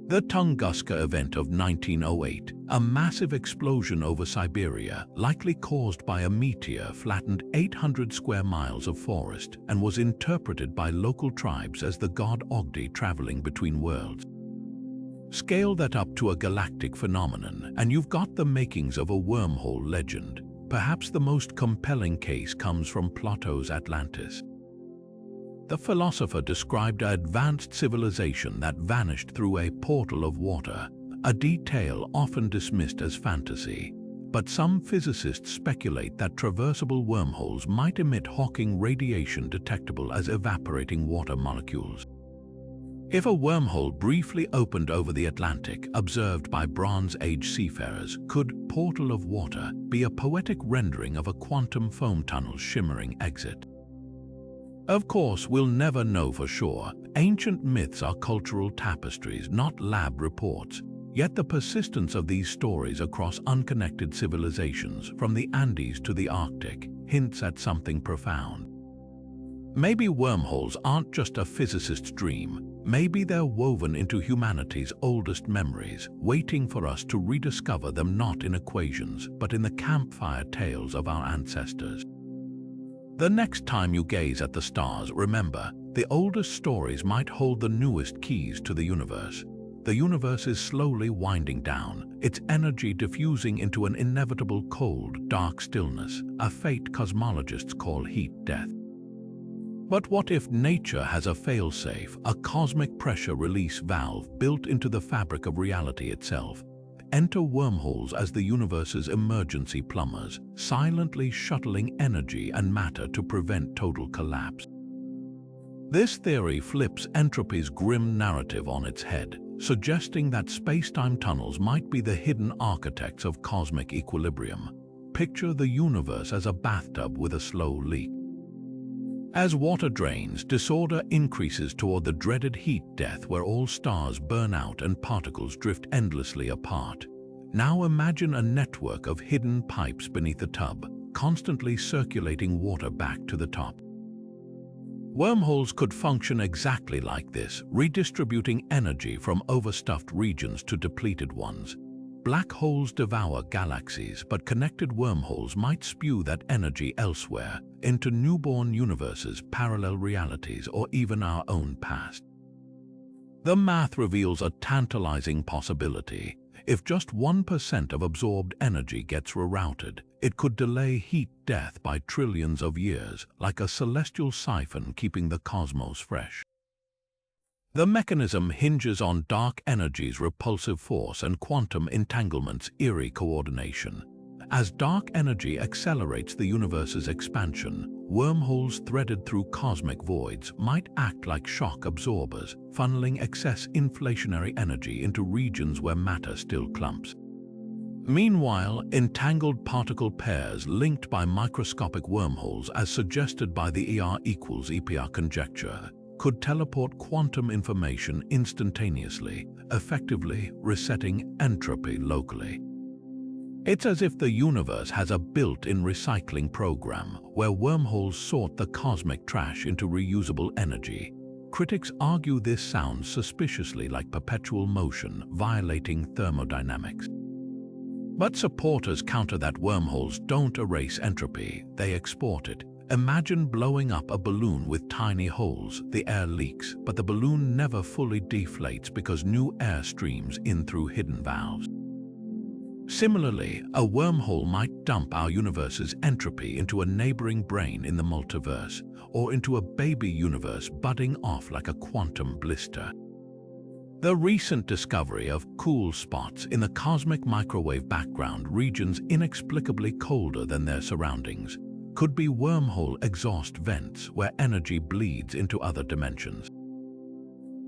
The Tunguska event of 1908, a massive explosion over Siberia, likely caused by a meteor, flattened 800 square miles of forest and was interpreted by local tribes as the god Ogdi traveling between worlds. Scale that up to a galactic phenomenon, and you've got the makings of a wormhole legend. Perhaps the most compelling case comes from Plato's Atlantis. The philosopher described an advanced civilization that vanished through a portal of water, a detail often dismissed as fantasy. But some physicists speculate that traversable wormholes might emit Hawking radiation detectable as evaporating water molecules. If a wormhole briefly opened over the Atlantic, observed by Bronze Age seafarers, could Portal of Water be a poetic rendering of a quantum foam tunnel's shimmering exit? Of course, we'll never know for sure. Ancient myths are cultural tapestries, not lab reports. Yet the persistence of these stories across unconnected civilizations, from the Andes to the Arctic, hints at something profound. Maybe wormholes aren't just a physicist's dream. Maybe they're woven into humanity's oldest memories, waiting for us to rediscover them not in equations, but in the campfire tales of our ancestors. The next time you gaze at the stars, remember, the oldest stories might hold the newest keys to the universe. The universe is slowly winding down, its energy diffusing into an inevitable cold, dark stillness, a fate cosmologists call heat death. But what if nature has a failsafe, a cosmic pressure release valve built into the fabric of reality itself? Enter wormholes as the universe's emergency plumbers, silently shuttling energy and matter to prevent total collapse. This theory flips entropy's grim narrative on its head, suggesting that spacetime tunnels might be the hidden architects of cosmic equilibrium. Picture the universe as a bathtub with a slow leak. As water drains, disorder increases toward the dreaded heat death where all stars burn out and particles drift endlessly apart. Now imagine a network of hidden pipes beneath the tub, constantly circulating water back to the top. Wormholes could function exactly like this, redistributing energy from overstuffed regions to depleted ones. Black holes devour galaxies, but connected wormholes might spew that energy elsewhere, into newborn universes, parallel realities, or even our own past. The math reveals a tantalizing possibility. If just 1% of absorbed energy gets rerouted, it could delay heat death by trillions of years, like a celestial siphon keeping the cosmos fresh. The mechanism hinges on dark energy's repulsive force and quantum entanglement's eerie coordination. As dark energy accelerates the universe's expansion, wormholes threaded through cosmic voids might act like shock absorbers, funneling excess inflationary energy into regions where matter still clumps. Meanwhile, entangled particle pairs linked by microscopic wormholes, as suggested by the ER=EPR conjecture, could teleport quantum information instantaneously, effectively resetting entropy locally. It's as if the universe has a built-in recycling program where wormholes sort the cosmic trash into reusable energy. Critics argue this sounds suspiciously like perpetual motion, violating thermodynamics. But supporters counter that wormholes don't erase entropy, they export it. Imagine blowing up a balloon with tiny holes. The air leaks, but the balloon never fully deflates because new air streams in through hidden valves. Similarly, a wormhole might dump our universe's entropy into a neighboring brain in the multiverse, or into a baby universe budding off like a quantum blister. The recent discovery of cool spots in the cosmic microwave background, regions inexplicably colder than their surroundings, could be wormhole exhaust vents where energy bleeds into other dimensions.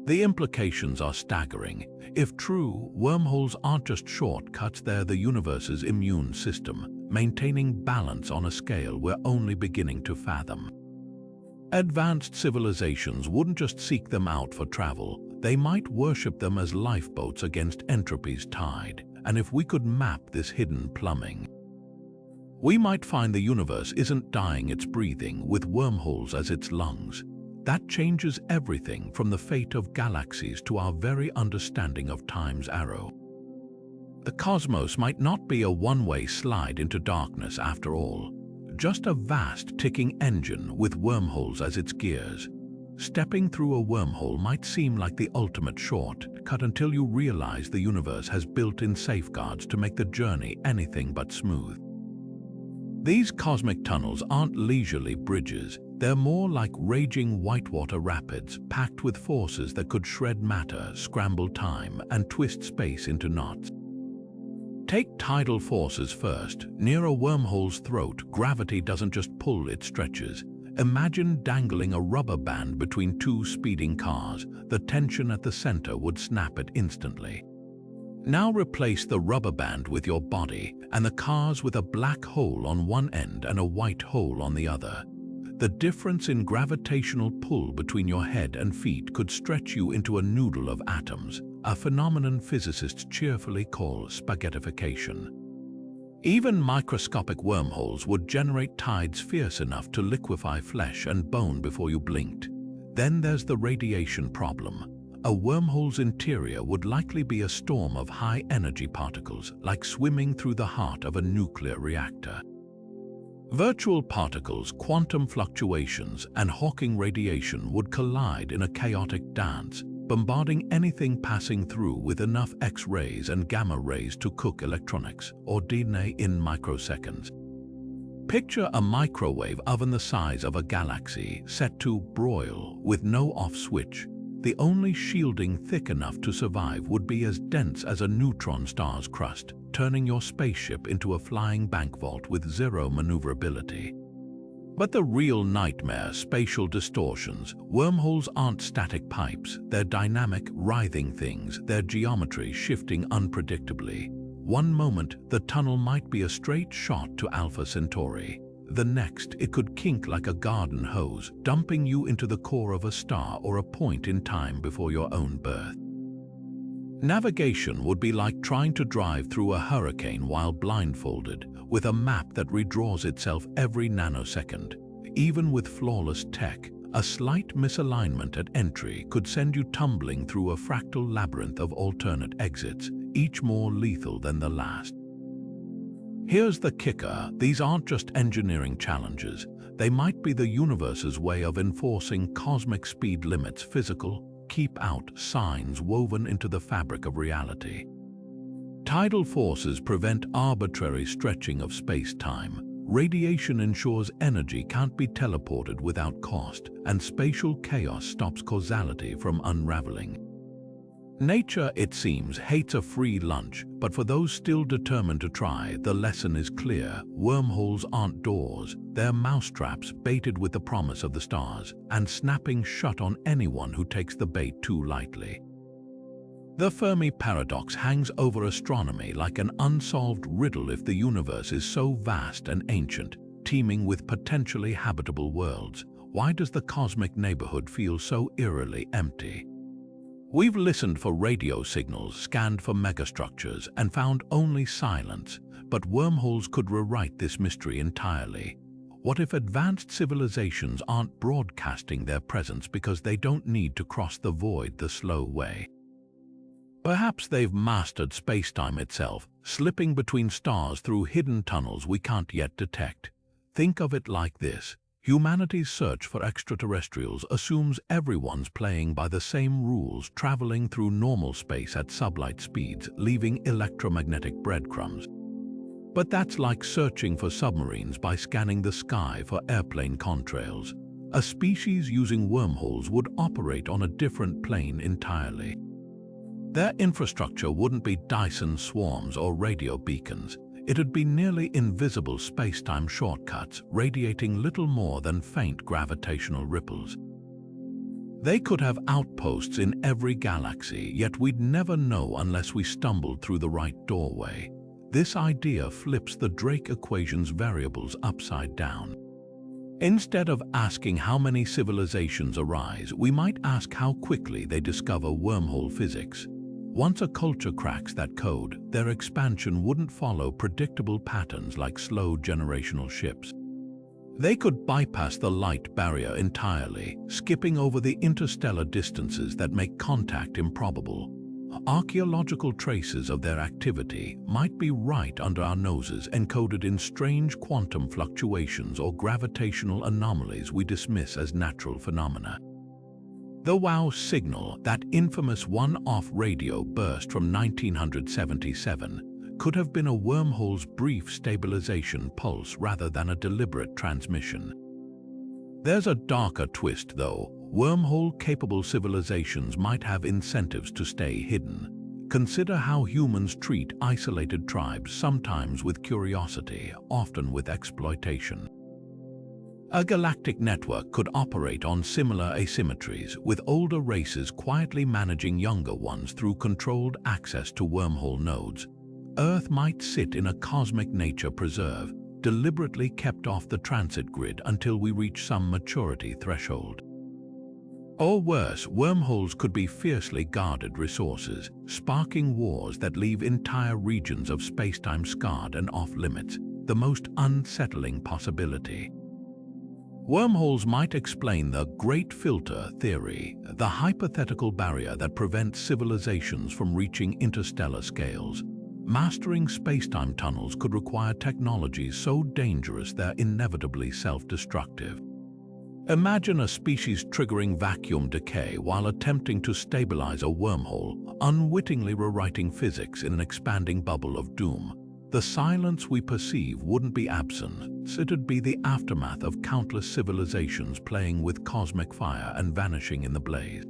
The implications are staggering. If true, wormholes aren't just shortcuts, they're the universe's immune system, maintaining balance on a scale we're only beginning to fathom. Advanced civilizations wouldn't just seek them out for travel, they might worship them as lifeboats against entropy's tide. And if we could map this hidden plumbing, we might find the universe isn't dying, it's breathing, with wormholes as its lungs. That changes everything from the fate of galaxies to our very understanding of time's arrow. The cosmos might not be a one-way slide into darkness after all, just a vast ticking engine with wormholes as its gears. Stepping through a wormhole might seem like the ultimate shortcut until you realize the universe has built-in safeguards to make the journey anything but smooth. These cosmic tunnels aren't leisurely bridges, they're more like raging whitewater rapids packed with forces that could shred matter, scramble time, and twist space into knots. Take tidal forces first. Near a wormhole's throat, gravity doesn't just pull, it stretches. Imagine dangling a rubber band between two speeding cars. The tension at the center would snap it instantly. Now replace the rubber band with your body, and the cars with a black hole on one end and a white hole on the other. The difference in gravitational pull between your head and feet could stretch you into a noodle of atoms, a phenomenon physicists cheerfully call spaghettification. Even microscopic wormholes would generate tides fierce enough to liquefy flesh and bone before you blinked. Then there's the radiation problem. A wormhole's interior would likely be a storm of high-energy particles, like swimming through the heart of a nuclear reactor. Virtual particles, quantum fluctuations, and Hawking radiation would collide in a chaotic dance, bombarding anything passing through with enough X-rays and gamma rays to cook electronics or DNA in microseconds. Picture a microwave oven the size of a galaxy set to broil with no off switch. The only shielding thick enough to survive would be as dense as a neutron star's crust, turning your spaceship into a flying bank vault with zero maneuverability. But the real nightmare, spatial distortions. Wormholes aren't static pipes, they're dynamic, writhing things, their geometry shifting unpredictably. One moment, the tunnel might be a straight shot to Alpha Centauri. The next, it could kink like a garden hose, dumping you into the core of a star or a point in time before your own birth. Navigation would be like trying to drive through a hurricane while blindfolded, with a map that redraws itself every nanosecond. Even with flawless tech, a slight misalignment at entry could send you tumbling through a fractal labyrinth of alternate exits, each more lethal than the last. Here's the kicker: these aren't just engineering challenges. They might be the universe's way of enforcing cosmic speed limits, physical keep-out signs woven into the fabric of reality. Tidal forces prevent arbitrary stretching of space-time. Radiation ensures energy can't be teleported without cost, and spatial chaos stops causality from unraveling. Nature, it seems, hates a free lunch, but for those still determined to try, the lesson is clear. Wormholes aren't doors, they're mousetraps baited with the promise of the stars, and snapping shut on anyone who takes the bait too lightly. The Fermi paradox hangs over astronomy like an unsolved riddle. If the universe is so vast and ancient, teeming with potentially habitable worlds, why does the cosmic neighborhood feel so eerily empty? We've listened for radio signals, scanned for megastructures, and found only silence, but wormholes could rewrite this mystery entirely. What if advanced civilizations aren't broadcasting their presence because they don't need to cross the void the slow way? Perhaps they've mastered spacetime itself, slipping between stars through hidden tunnels we can't yet detect. Think of it like this: humanity's search for extraterrestrials assumes everyone's playing by the same rules, traveling through normal space at sublight speeds, leaving electromagnetic breadcrumbs. But that's like searching for submarines by scanning the sky for airplane contrails. A species using wormholes would operate on a different plane entirely. Their infrastructure wouldn't be Dyson swarms or radio beacons. It'd be nearly invisible space-time shortcuts, radiating little more than faint gravitational ripples. They could have outposts in every galaxy, yet we'd never know unless we stumbled through the right doorway. This idea flips the Drake equation's variables upside down. Instead of asking how many civilizations arise, we might ask how quickly they discover wormhole physics. Once a culture cracks that code, their expansion wouldn't follow predictable patterns like slow generational shifts. They could bypass the light barrier entirely, skipping over the interstellar distances that make contact improbable. Archaeological traces of their activity might be right under our noses, encoded in strange quantum fluctuations or gravitational anomalies we dismiss as natural phenomena. The WOW signal, that infamous one-off radio burst from 1977, could have been a wormhole's brief stabilization pulse rather than a deliberate transmission. There's a darker twist, though. Wormhole-capable civilizations might have incentives to stay hidden. Consider how humans treat isolated tribes, sometimes with curiosity, often with exploitation. A galactic network could operate on similar asymmetries, with older races quietly managing younger ones through controlled access to wormhole nodes. Earth might sit in a cosmic nature preserve, deliberately kept off the transit grid until we reach some maturity threshold. Or worse, wormholes could be fiercely guarded resources, sparking wars that leave entire regions of spacetime scarred and off-limits, the most unsettling possibility. Wormholes might explain the Great Filter theory, the hypothetical barrier that prevents civilizations from reaching interstellar scales. Mastering spacetime tunnels could require technologies so dangerous they're inevitably self-destructive. Imagine a species triggering vacuum decay while attempting to stabilize a wormhole, unwittingly rewriting physics in an expanding bubble of doom. The silence we perceive wouldn't be absence, it'd be the aftermath of countless civilizations playing with cosmic fire and vanishing in the blaze.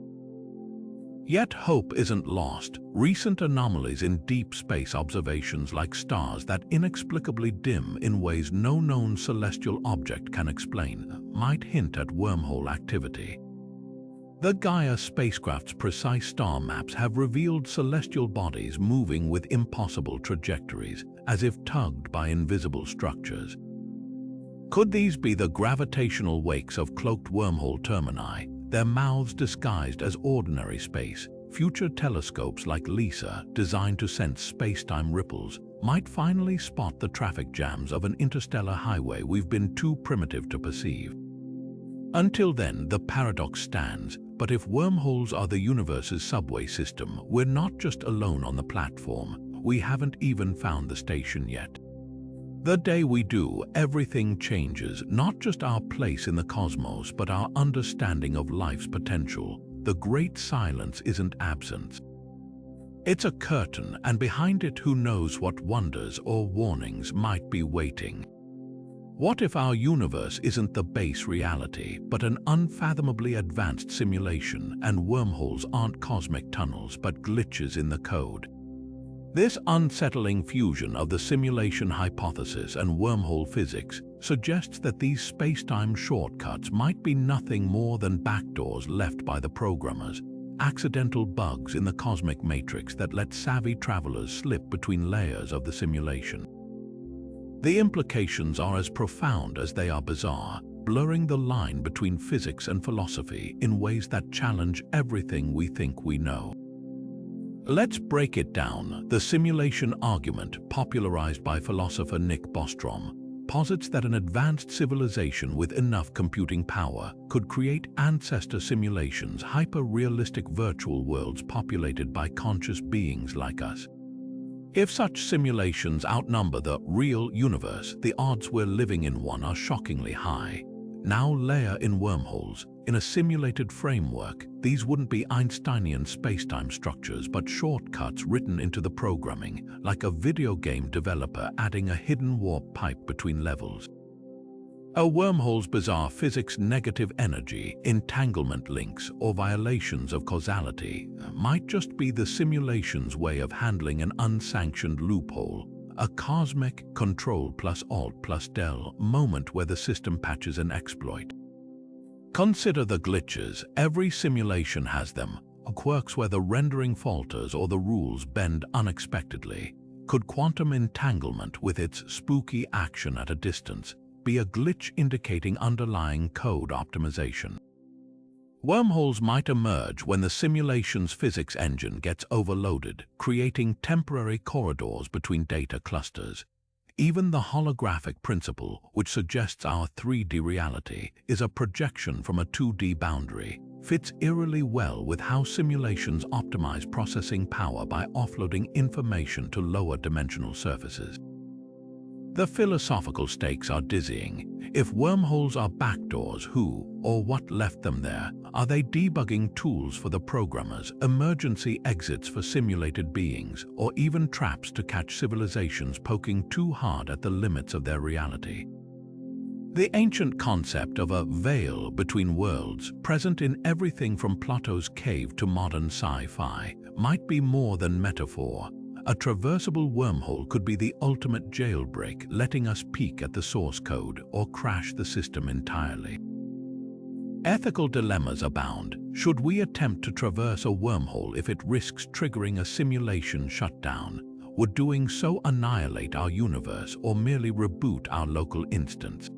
Yet hope isn't lost. Recent anomalies in deep space observations, like stars that inexplicably dim in ways no known celestial object can explain, might hint at wormhole activity. The Gaia spacecraft's precise star maps have revealed celestial bodies moving with impossible trajectories, as if tugged by invisible structures. Could these be the gravitational wakes of cloaked wormhole termini, their mouths disguised as ordinary space? Future telescopes like LISA, designed to sense spacetime ripples, might finally spot the traffic jams of an interstellar highway we've been too primitive to perceive. Until then, the paradox stands, but if wormholes are the universe's subway system, we're not just alone on the platform. We haven't even found the station yet. The day we do, everything changes, not just our place in the cosmos, but our understanding of life's potential. The great silence isn't absence. It's a curtain, and behind it, who knows what wonders or warnings might be waiting. What if our universe isn't the base reality, but an unfathomably advanced simulation, and wormholes aren't cosmic tunnels, but glitches in the code? This unsettling fusion of the simulation hypothesis and wormhole physics suggests that these space-time shortcuts might be nothing more than backdoors left by the programmers, accidental bugs in the cosmic matrix that let savvy travelers slip between layers of the simulation. The implications are as profound as they are bizarre, blurring the line between physics and philosophy in ways that challenge everything we think we know. Let's break it down. The simulation argument, popularized by philosopher Nick Bostrom, posits that an advanced civilization with enough computing power could create ancestor simulations, hyper-realistic virtual worlds populated by conscious beings like us. If such simulations outnumber the real universe, the odds we're living in one are shockingly high. Now layer in wormholes. In a simulated framework, these wouldn't be Einsteinian spacetime structures, but shortcuts written into the programming, like a video game developer adding a hidden warp pipe between levels. A wormhole's bizarre physics, negative energy, entanglement links, or violations of causality might just be the simulation's way of handling an unsanctioned loophole, a cosmic Control plus Alt plus Del moment where the system patches an exploit. Consider the glitches. Every simulation has them, quirks where the rendering falters or the rules bend unexpectedly. Could quantum entanglement, with its spooky action at a distance, be a glitch indicating underlying code optimization? Wormholes might emerge when the simulation's physics engine gets overloaded, creating temporary corridors between data clusters. Even the holographic principle, which suggests our 3D reality is a projection from a 2D boundary, fits eerily well with how simulations optimize processing power by offloading information to lower dimensional surfaces. The philosophical stakes are dizzying. If wormholes are backdoors, who or what left them there? Are they debugging tools for the programmers, emergency exits for simulated beings, or even traps to catch civilizations poking too hard at the limits of their reality? The ancient concept of a veil between worlds, present in everything from Plato's cave to modern sci-fi, might be more than metaphor. A traversable wormhole could be the ultimate jailbreak, letting us peek at the source code or crash the system entirely. Ethical dilemmas abound. Should we attempt to traverse a wormhole if it risks triggering a simulation shutdown? Would doing so annihilate our universe or merely reboot our local instance?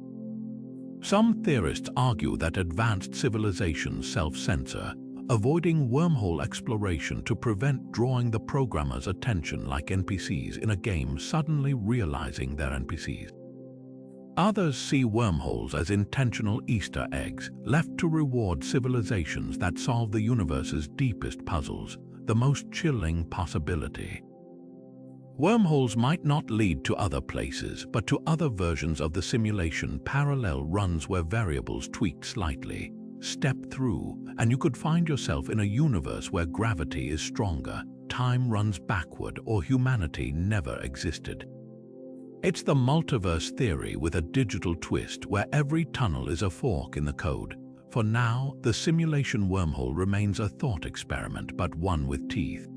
Some theorists argue that advanced civilizations self-censor, avoiding wormhole exploration to prevent drawing the programmer's attention like NPCs in a game suddenly realizing they're NPCs. Others see wormholes as intentional Easter eggs left to reward civilizations that solve the universe's deepest puzzles, the most chilling possibility. Wormholes might not lead to other places, but to other versions of the simulation, parallel runs where variables tweaked slightly. Step through, and you could find yourself in a universe where gravity is stronger, time runs backward, or humanity never existed. It's the multiverse theory with a digital twist where every tunnel is a fork in the code. For now, the simulation wormhole remains a thought experiment, but one with teeth.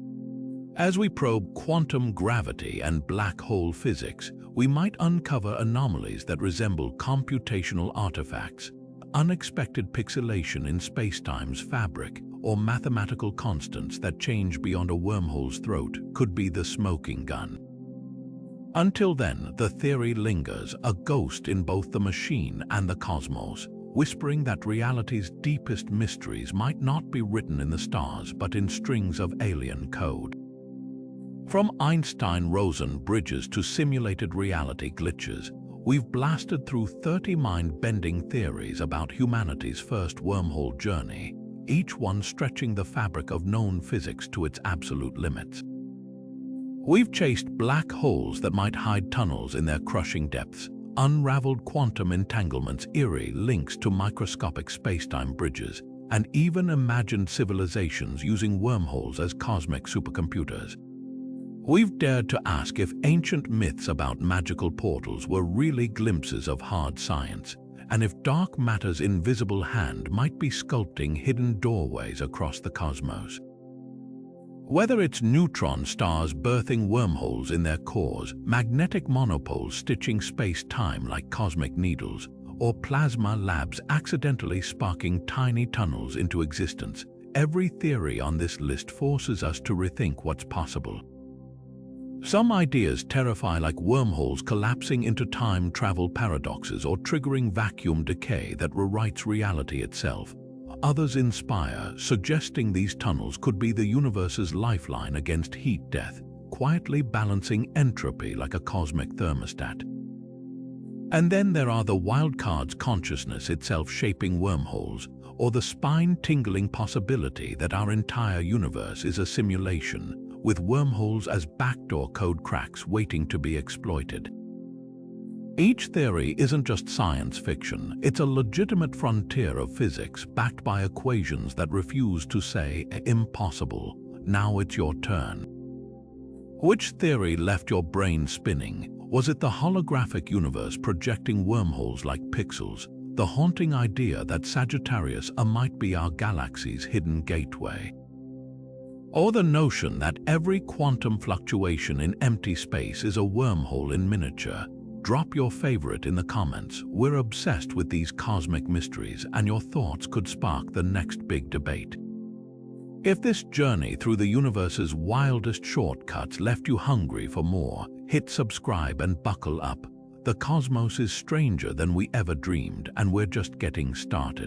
As we probe quantum gravity and black hole physics, we might uncover anomalies that resemble computational artifacts, unexpected pixelation in spacetime's fabric, or mathematical constants that change beyond a wormhole's throat. Could be the smoking gun. Until then, the theory lingers, a ghost in both the machine and the cosmos, whispering that reality's deepest mysteries might not be written in the stars but in strings of alien code. From Einstein-Rosen bridges to simulated reality glitches, we've blasted through 30 mind-bending theories about humanity's first wormhole journey, each one stretching the fabric of known physics to its absolute limits. We've chased black holes that might hide tunnels in their crushing depths, unraveled quantum entanglements, eerie links to microscopic spacetime bridges, and even imagined civilizations using wormholes as cosmic supercomputers. We've dared to ask if ancient myths about magical portals were really glimpses of hard science, and if dark matter's invisible hand might be sculpting hidden doorways across the cosmos. Whether it's neutron stars birthing wormholes in their cores, magnetic monopoles stitching space-time like cosmic needles, or plasma labs accidentally sparking tiny tunnels into existence, every theory on this list forces us to rethink what's possible. Some ideas terrify, like wormholes collapsing into time travel paradoxes or triggering vacuum decay that rewrites reality itself. Others inspire, suggesting these tunnels could be the universe's lifeline against heat death, quietly balancing entropy like a cosmic thermostat. And then there are the wildcards, consciousness itself shaping wormholes, or the spine-tingling possibility that our entire universe is a simulation, with wormholes as backdoor code cracks waiting to be exploited. Each theory isn't just science fiction, it's a legitimate frontier of physics backed by equations that refuse to say impossible. Now it's your turn. Which theory left your brain spinning? Was it the holographic universe projecting wormholes like pixels, the haunting idea that Sagittarius might be our galaxy's hidden gateway? Or the notion that every quantum fluctuation in empty space is a wormhole in miniature? Drop your favorite in the comments. We're obsessed with these cosmic mysteries, and your thoughts could spark the next big debate. If this journey through the universe's wildest shortcuts left you hungry for more, hit subscribe and buckle up. The cosmos is stranger than we ever dreamed, and we're just getting started.